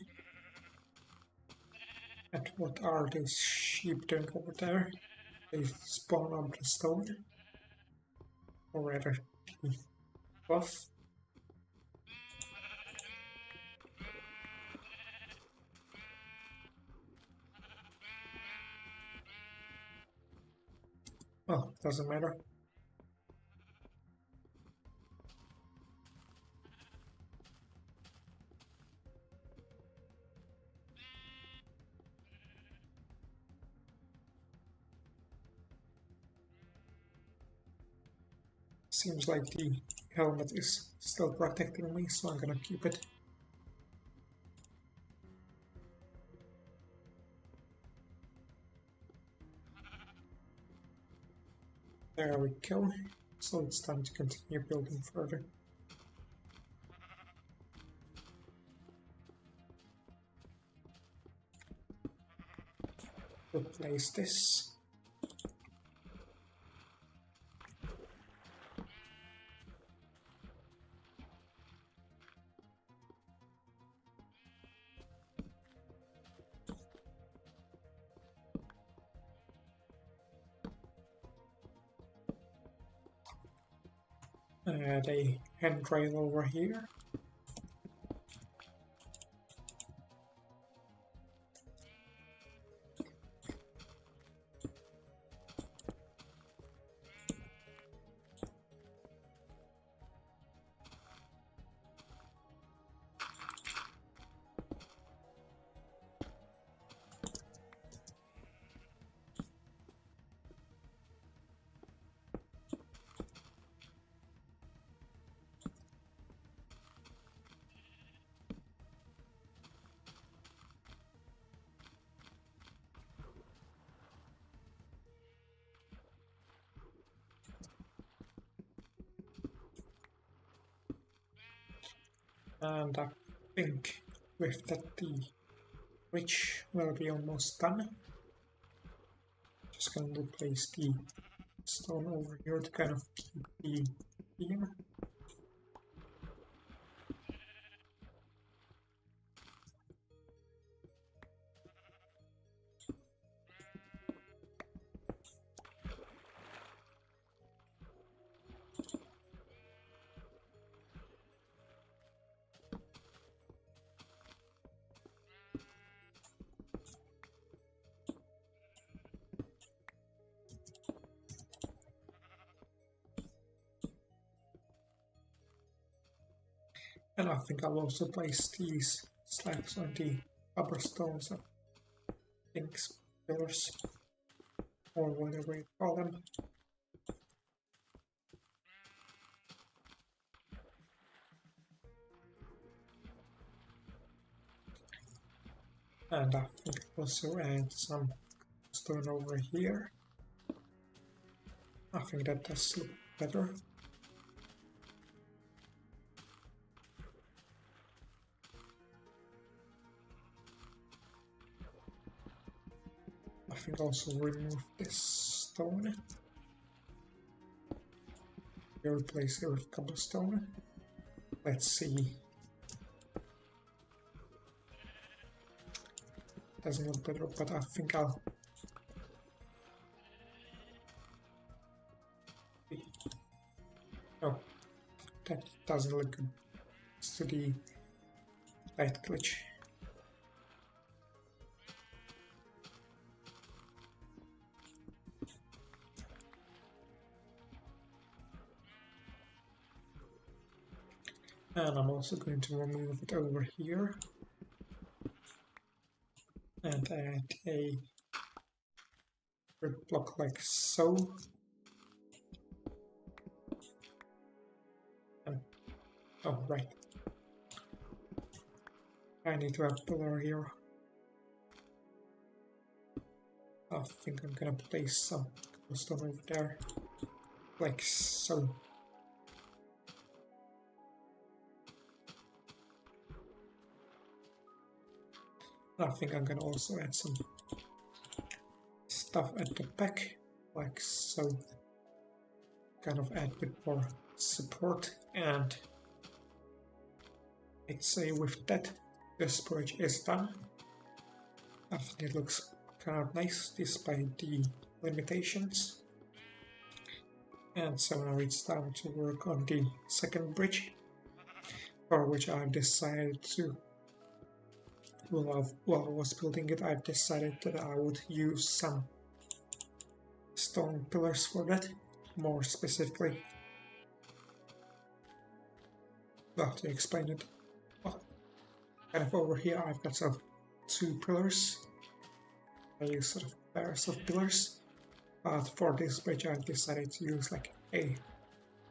And what are these sheep doing over there? They spawn on the stone. Or rather, the buff. Well, doesn't matter. Seems like the helmet is still protecting me, so I'm gonna keep it. There we go. So it's time to continue building further. Replace this. Add a handrail over here. And I think with that the bridge will be almost done. Just gonna place the stone over here to kind of keep the beam. And I think I'll also place these slabs on the upper stones and things, pillars, or whatever you call them. And I think I'll also add some stone over here. I think that does look better. I think also remove this stone. We replace it with cobblestone. Let's see. Doesn't look better, but I think I'll. Oh, that doesn't look good. It's to the light glitch. And I'm also going to remove it over here and add a brick block like so. Oh, right. I need to have a pillar here. I think I'm gonna place some cobblestone over there, like so. I think I'm gonna also add some stuff at the back, like so. Kind of add a bit more support, and I'd say with that, this bridge is done. I think it looks kind of nice despite the limitations. And so now it's time to work on the second bridge, for which I've decided to, while I was building it, I've decided that I would use some stone pillars for that, more specifically. Well, to explain it, well, kind of over here I've got sort of two pillars. I use sort of pairs of pillars, but for this bridge I decided to use like a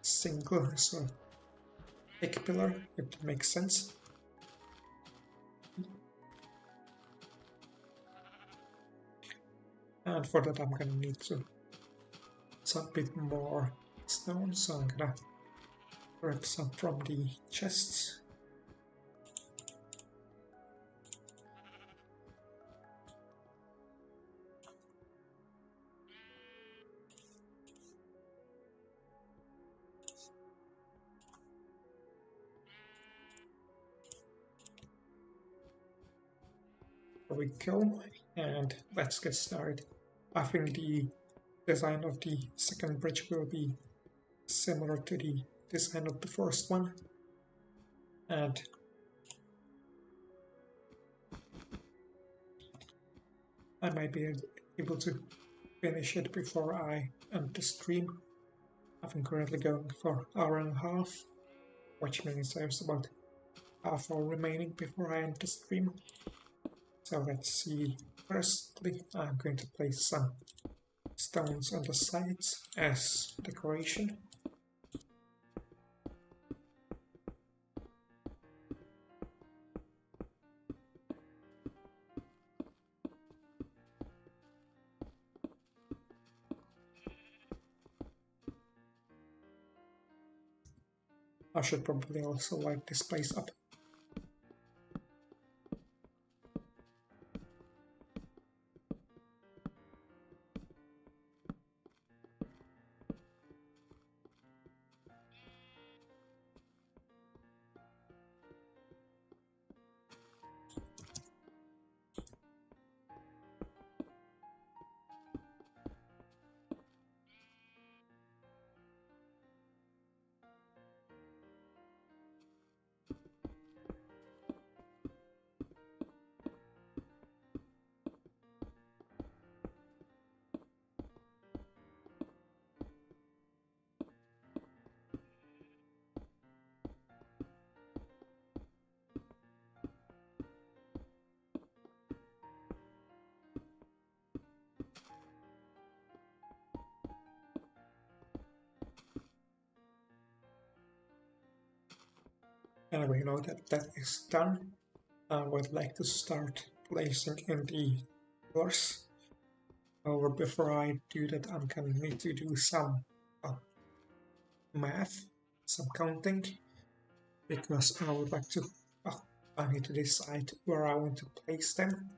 single sort of thick pillar, if that makes sense. And for that I'm gonna need to some bit more stone, so I'm gonna grab some from the chests. There we go, and let's get started. I think the design of the second bridge will be similar to the design of the first one, and I might be able to finish it before I end the stream. I'm currently going for an hour and a half, which means there's about half hour remaining before I end the stream. So let's see. Firstly, I'm going to place some stones on the sides as decoration. I should probably also light this place up. Anyway, now that that is done, I would like to start placing in the pillars. However, before I do that, I'm gonna need to do some math, some counting, because I would like to, I need to decide where I want to place them.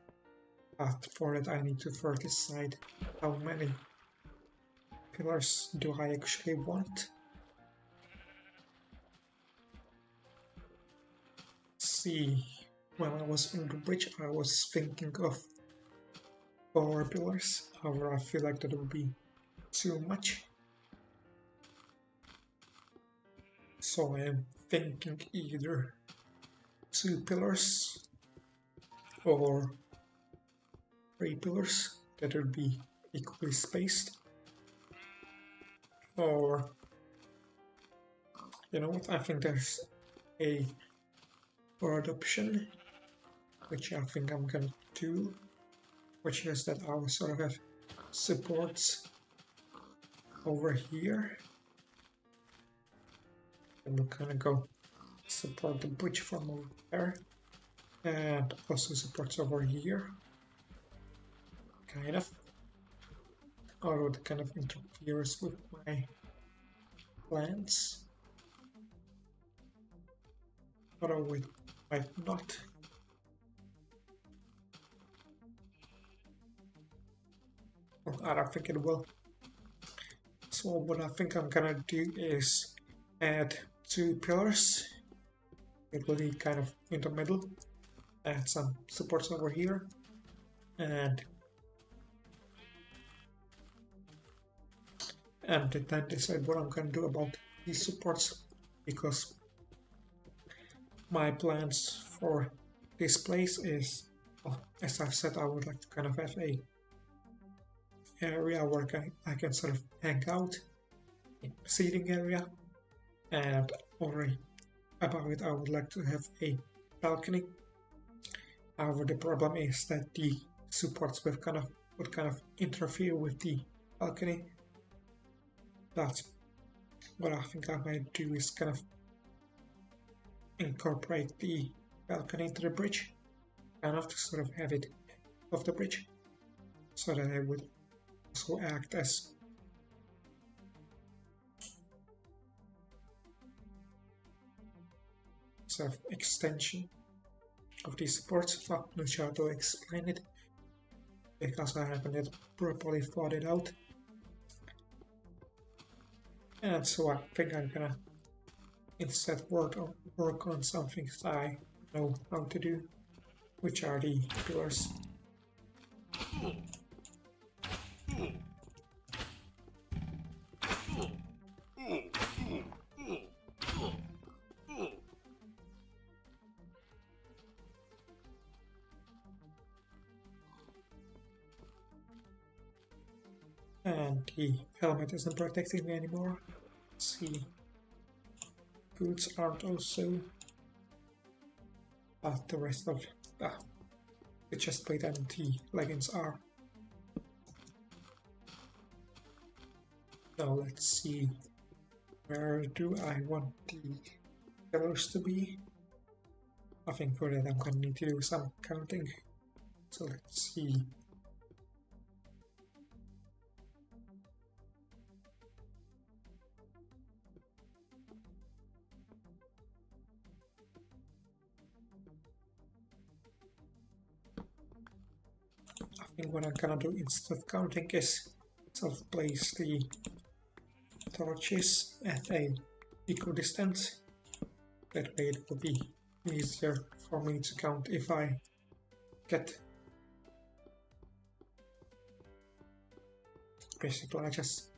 But for that, I need to first decide how many pillars do I actually want. See, when I was on the bridge, I was thinking of 4 pillars. However, I feel like that would be too much. So I am thinking either 2 pillars or 3 pillars that would be equally spaced. Or, you know what, I think there's a third option, which I think I'm gonna do, which is that I will sort of have supports over here. And we'll kind of go support the bridge from over there, and also supports over here, kind of, although it kind of interferes with my plans, although it might not. Well, I don't think it will. So what I think I'm gonna do is add 2 pillars. It will be kind of in the middle. Add some supports over here, and then decide what I'm gonna do about these supports, because my plans for this place is, well, as I've said, I would like to kind of have a area where I can sort of hang out, a seating area, and over above it I would like to have a balcony. However, the problem is that the supports would kind of interfere with the balcony. That's what I think I might do, is kind of incorporate the balcony into the bridge, kind of to sort of have it off the bridge, so that it would also act as sort of extension of these supports. I'm not sure how to explain it, because I haven't yet properly thought it out. And so I think I'm gonna instead work on some things I know how to do, which are the pillars. And the helmet isn't protecting me anymore. Let's see. Boots aren't also. But the rest of the chestplate and the leggings are. Now let's see. Where do I want the pillars to be? I think for that I'm gonna need to do some counting. So let's see. I think what I'm gonna do instead of counting is sort of place the torches at a equal distance. That way it will be easier for me to count if I get. Basically, I just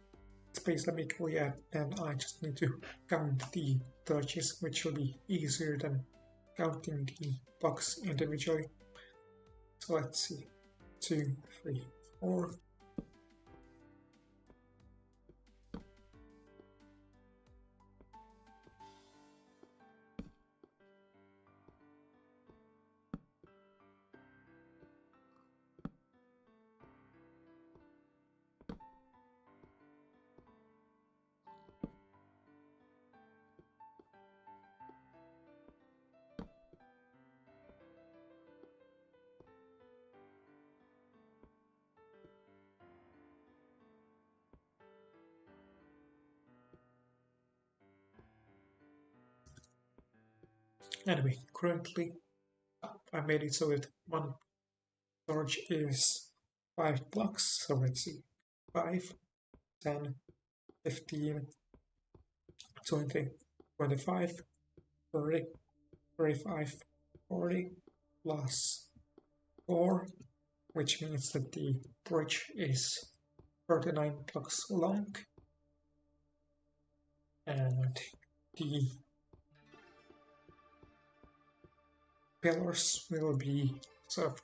space them equally, and then I just need to count the torches, which will be easier than counting the blocks individually. So let's see. 2, 3, 4. Anyway, currently I made it so that one torch is 5 blocks. So let's see. 5, 10, 15, 20, 25, 30, 35, 40 plus 4, which means that the bridge is 39 blocks long, and the pillars will be sort of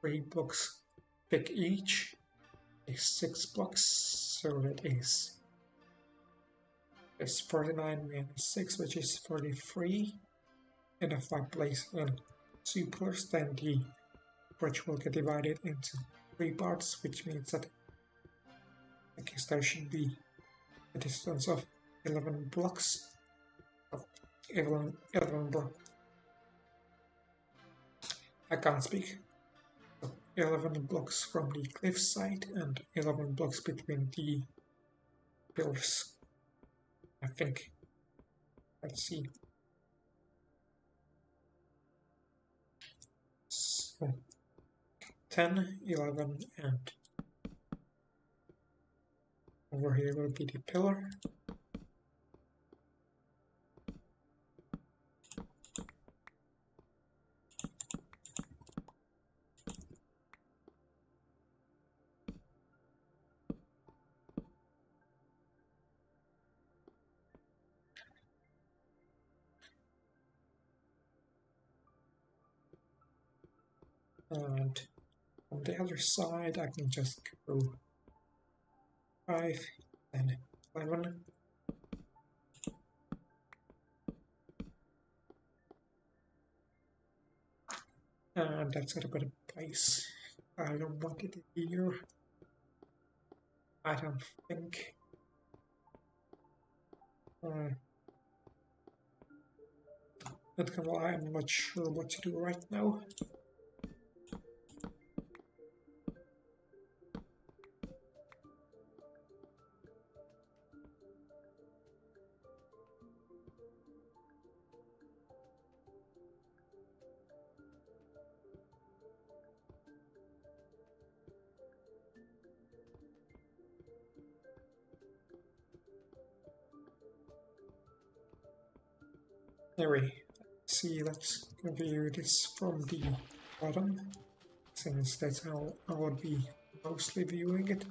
3 blocks thick each, is 6 blocks, so that is 49 minus 6, which is 43. And if I place in 2 pillars, then the bridge will get divided into 3 parts, which means that I guess there should be a distance of 11 blocks. 11 blocks. I can't speak. 11 blocks from the cliffside and 11 blocks between the pillars. I think. Let's see. So 10, 11, and over here will be the pillar. And on the other side, I can just go 5 and 11. And that's a better place. I don't want it here. I don't think. Not gonna lie, I'm not sure what to do right now. Anyway, let's view this from the bottom, since that's how I would be mostly viewing it.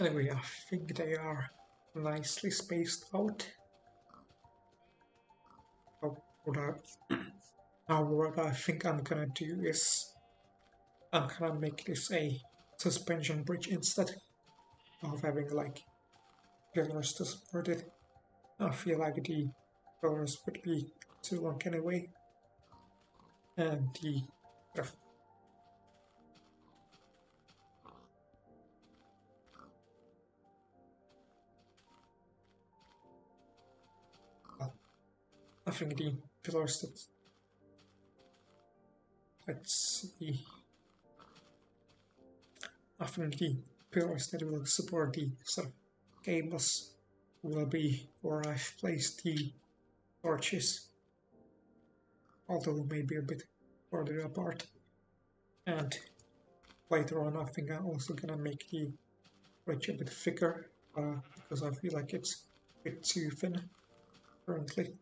Anyway, I think they are nicely spaced out. Now what I think I'm gonna do is I'm gonna make this a suspension bridge instead of having like pillars to support it. I feel like the pillars would be too long anyway, and the I think the pillars that let's see. I think the pillars that will support the sort of cables will be where I've placed the torches, although maybe a bit further apart. And later on, I think I'm also gonna make the bridge a bit thicker because I feel like it's a bit too thin currently.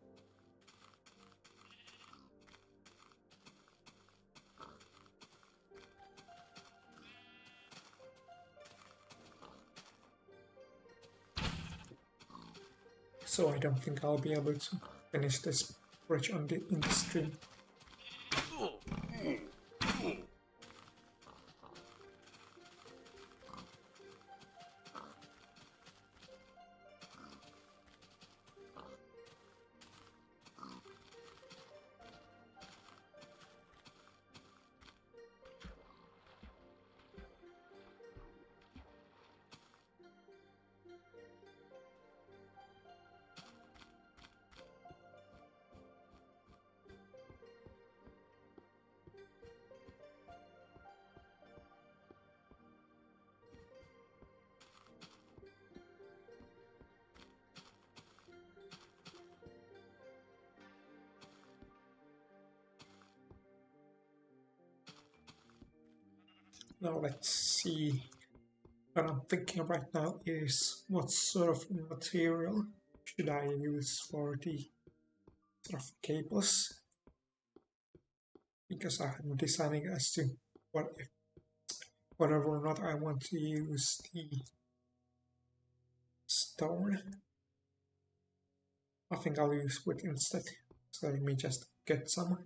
So I don't think I'll be able to finish this bridge in the stream. Now let's see. What I'm thinking right now is what sort of material should I use for the sort of cables, because I'm deciding as to whether or not I want to use the stone. I think I'll use wood instead. So let me just get some.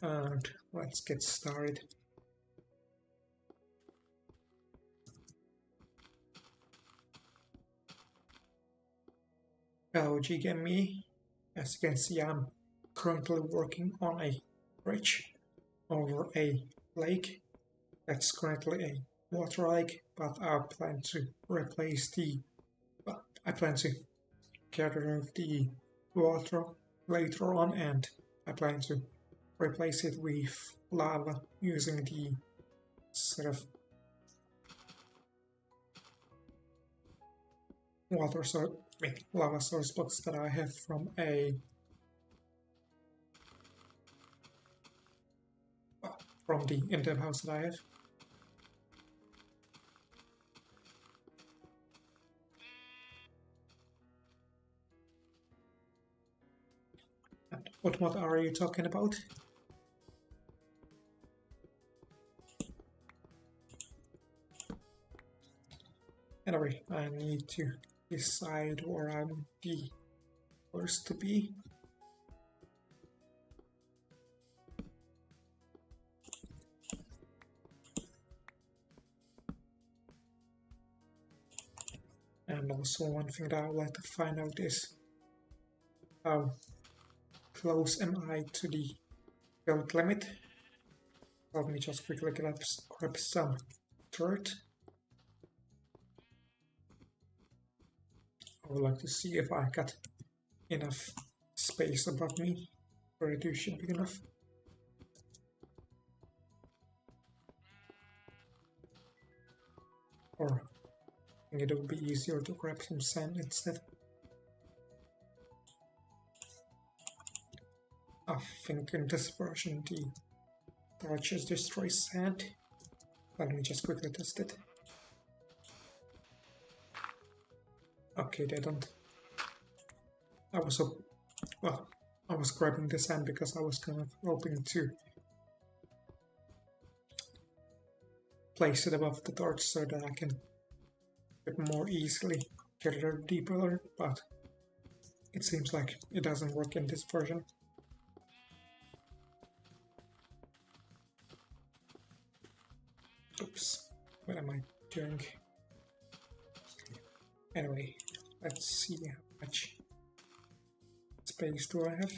And let's get started. Hello GGME. As you can see, I'm currently working on a bridge over a lake. That's currently a water lake, but I plan to replace I plan to gather the water later on, and I plan to replace it with lava using the sort of lava source blocks that I have from the Indev house that I have. And what are you talking about? Anyway, I need to decide where I'm the first to be. And also one thing that I would like to find out is how close am I to the build limit. Let me just quickly grab some dirt. I would like to see if I got enough space above me, or it should be enough. Or I think it would be easier to grab some sand instead. I think in this version the torches destroy sand. Let me just quickly test it. Okay, they don't. I was grabbing the sand because I was kind of hoping to place it above the torch so that I can more easily get it deeper, but it seems like it doesn't work in this version. Oops, what am I doing? Anyway, let's see how much space do I have.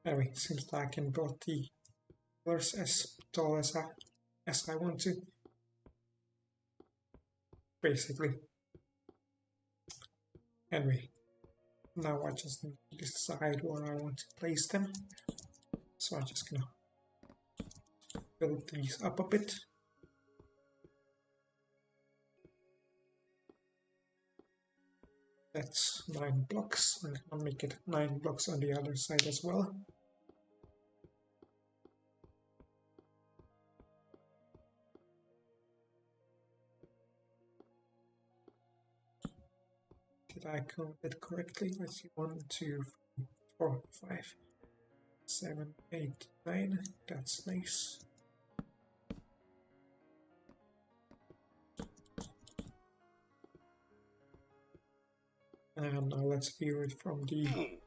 Anyway, it seems like I can build the pillars as tall as I want to. Basically. Anyway, now I just need to decide where I want to place them. So I'm just gonna build these up a bit. That's 9 blocks, and I'll make it 9 blocks on the other side as well. Did I count it correctly? Let's see, 1, 2, 3, 4, 5, 7, 8, 9. That's nice. And now let's view it from the...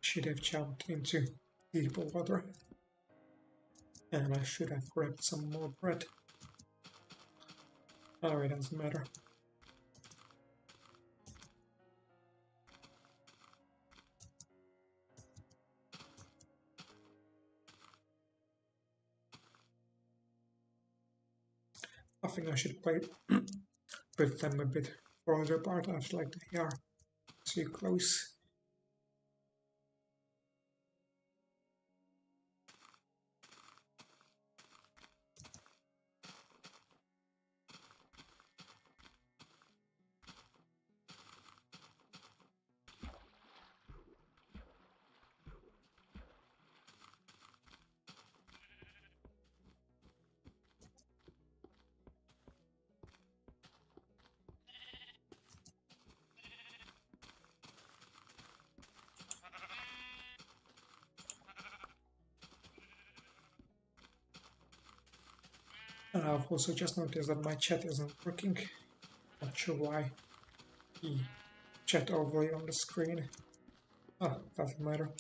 Should have jumped into deep water. And I should have grabbed some more bread. Oh, it doesn't matter. I think I should put them a bit further apart. I feel like they are too close. And I've also just noticed that my chat isn't working. Not sure why. The chat overlay on the screen. Oh, doesn't matter.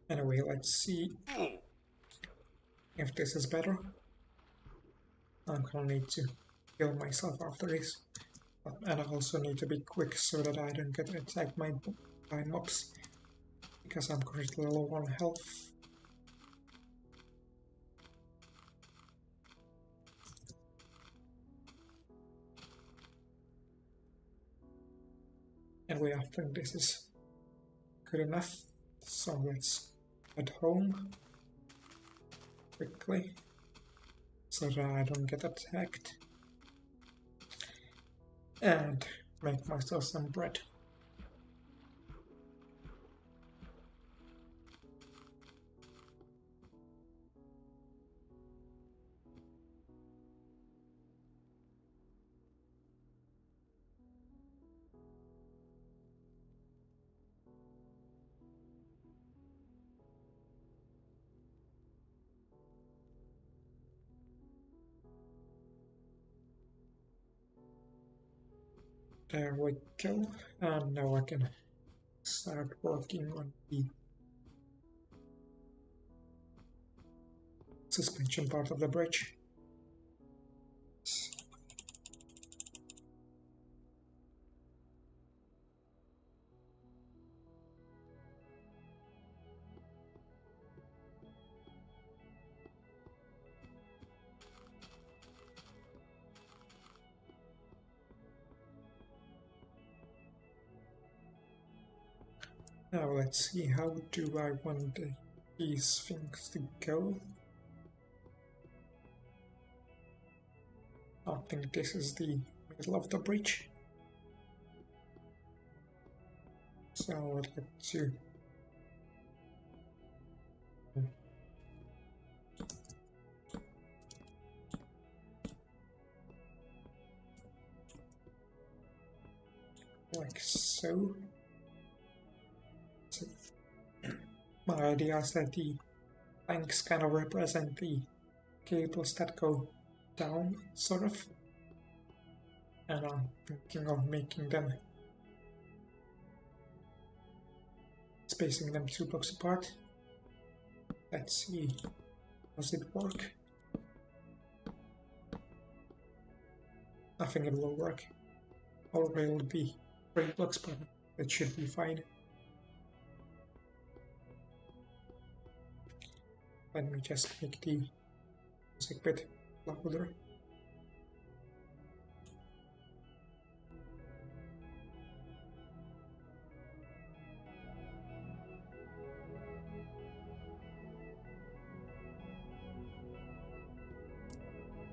Anyway, let's see if this is better. I'm gonna need to kill myself after this. And I also need to be quick so that I don't get attacked by mobs, because I'm currently low on health. Anyway, I think this is good enough. So let's head home quickly so that I don't get attacked. And make myself some bread. There we go. And now I can start working on the suspension part of the bridge. Now let's see, how do I want these things to go? I think this is the middle of the bridge. So let's do like so. My idea is that the planks kind of represent the cables that go down, sort of. And I'm thinking of making them, spacing them 2 blocks apart. Let's see, does it work? I think it will work. Or it will be 3 blocks, but it should be fine. Let me just make the music bit louder.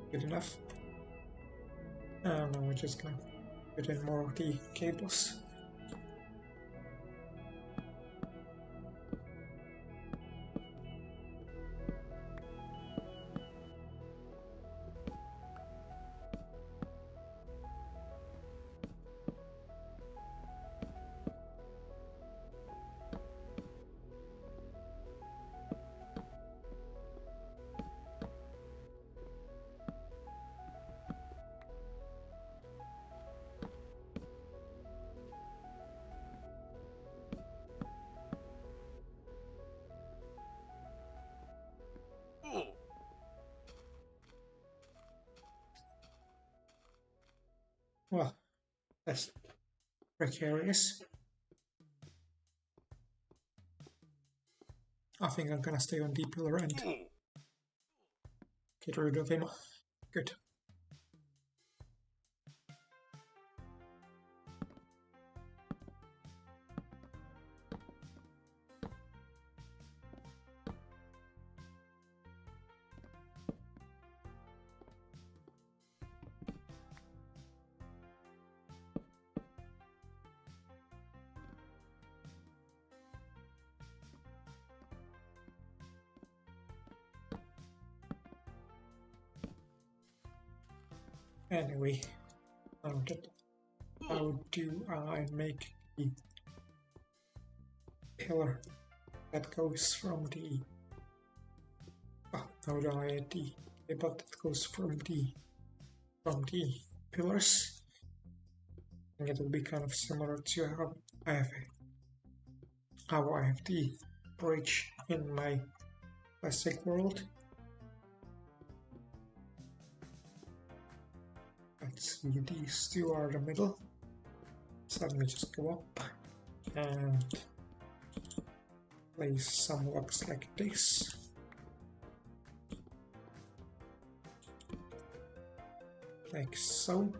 Good enough. And now we're just gonna put in more of the cables. Well, that's precarious. I think I'm gonna stay on the pillar and get rid of him. Good. Anyway, how do I make the pillar that goes from the... how do I add the cable that goes from the pillars? I think it will be kind of similar to how I have the bridge in my classic world. Let's see, these two are the middle. So let me just go up and place some blocks like this. Like so.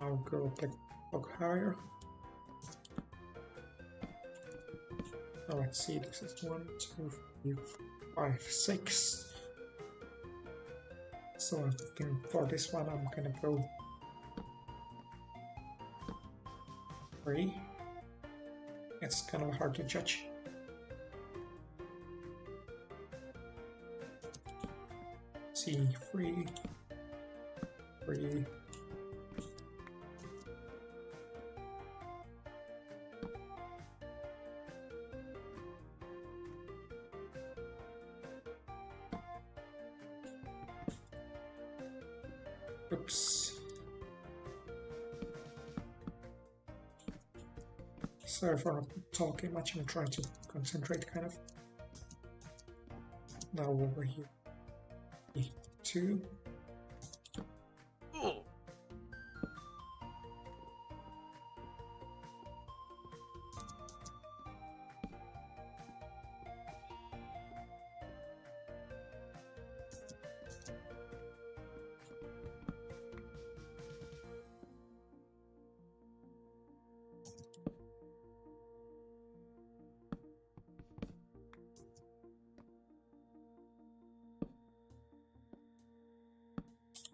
I'll go up a block higher. Now let's see, this is 1, 2, 3, 5, 6. So I think for this one I'm gonna go 3. It's kind of hard to judge. See, 3, 3. Oops. Sorry for not talking much, I'm trying to concentrate kind of. Now over here. 2.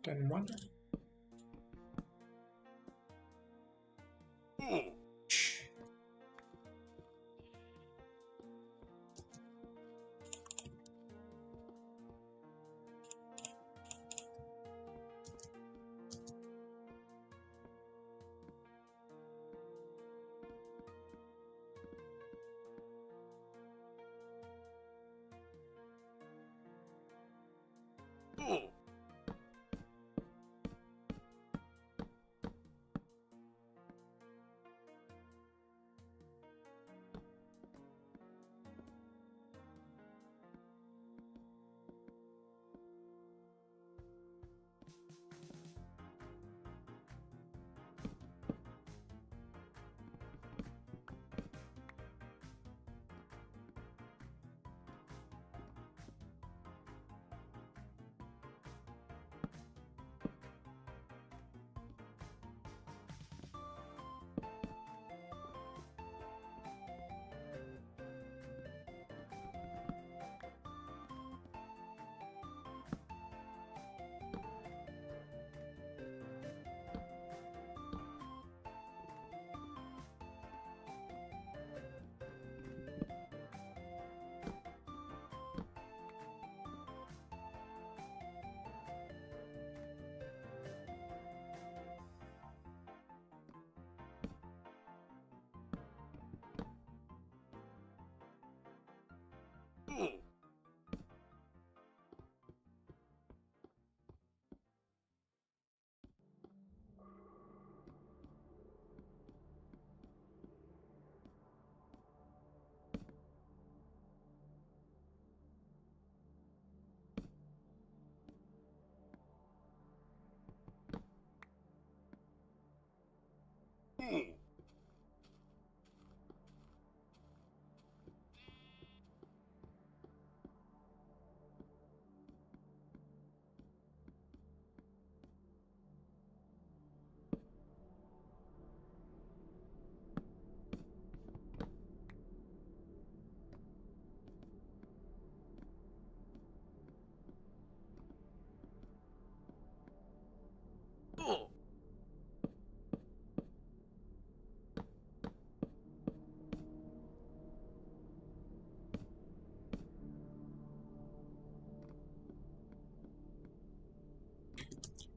Then 1.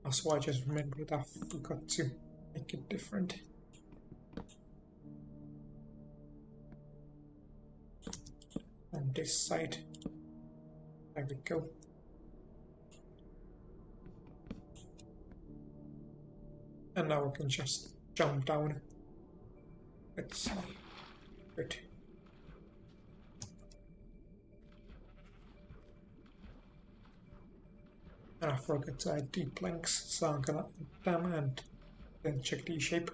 Also, I just remembered I forgot to make it different. On this side. There we go. And now we can just jump down. Let's see. Good. And I forgot to add the planks, so I'm gonna add them and then check the shape.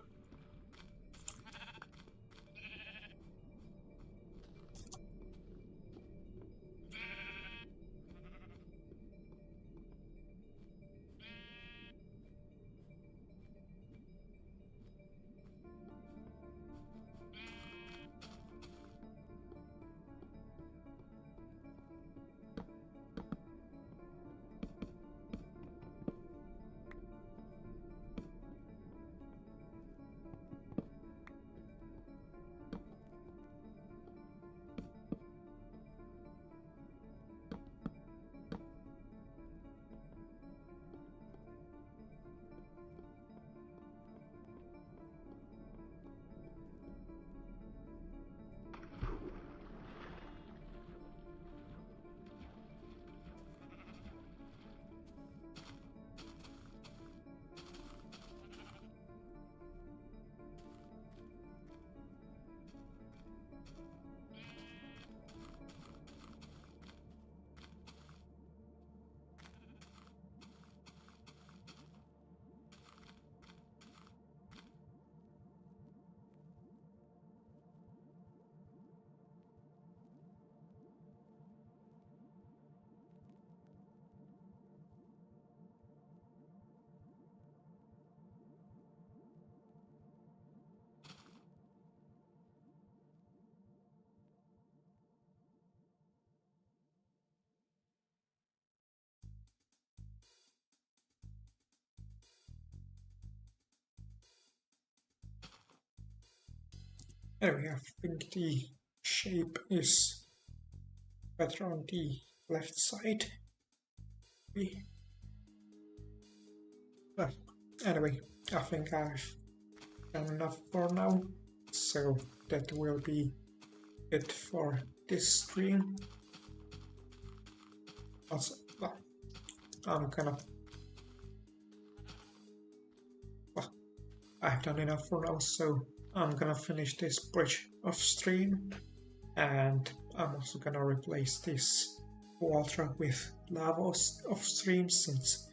Anyway, I think the shape is better on the left side. But anyway, I think I've done enough for now, so that will be it for this stream. Also, well, I've done enough for now, so I'm gonna finish this bridge off stream, and I'm also gonna replace this water with lava off stream, since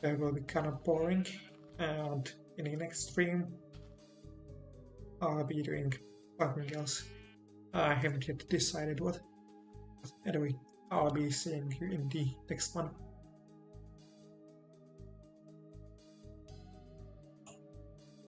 that will be kind of boring. And in the next stream I'll be doing something else. I haven't yet decided what. But anyway, I'll be seeing you in the next one.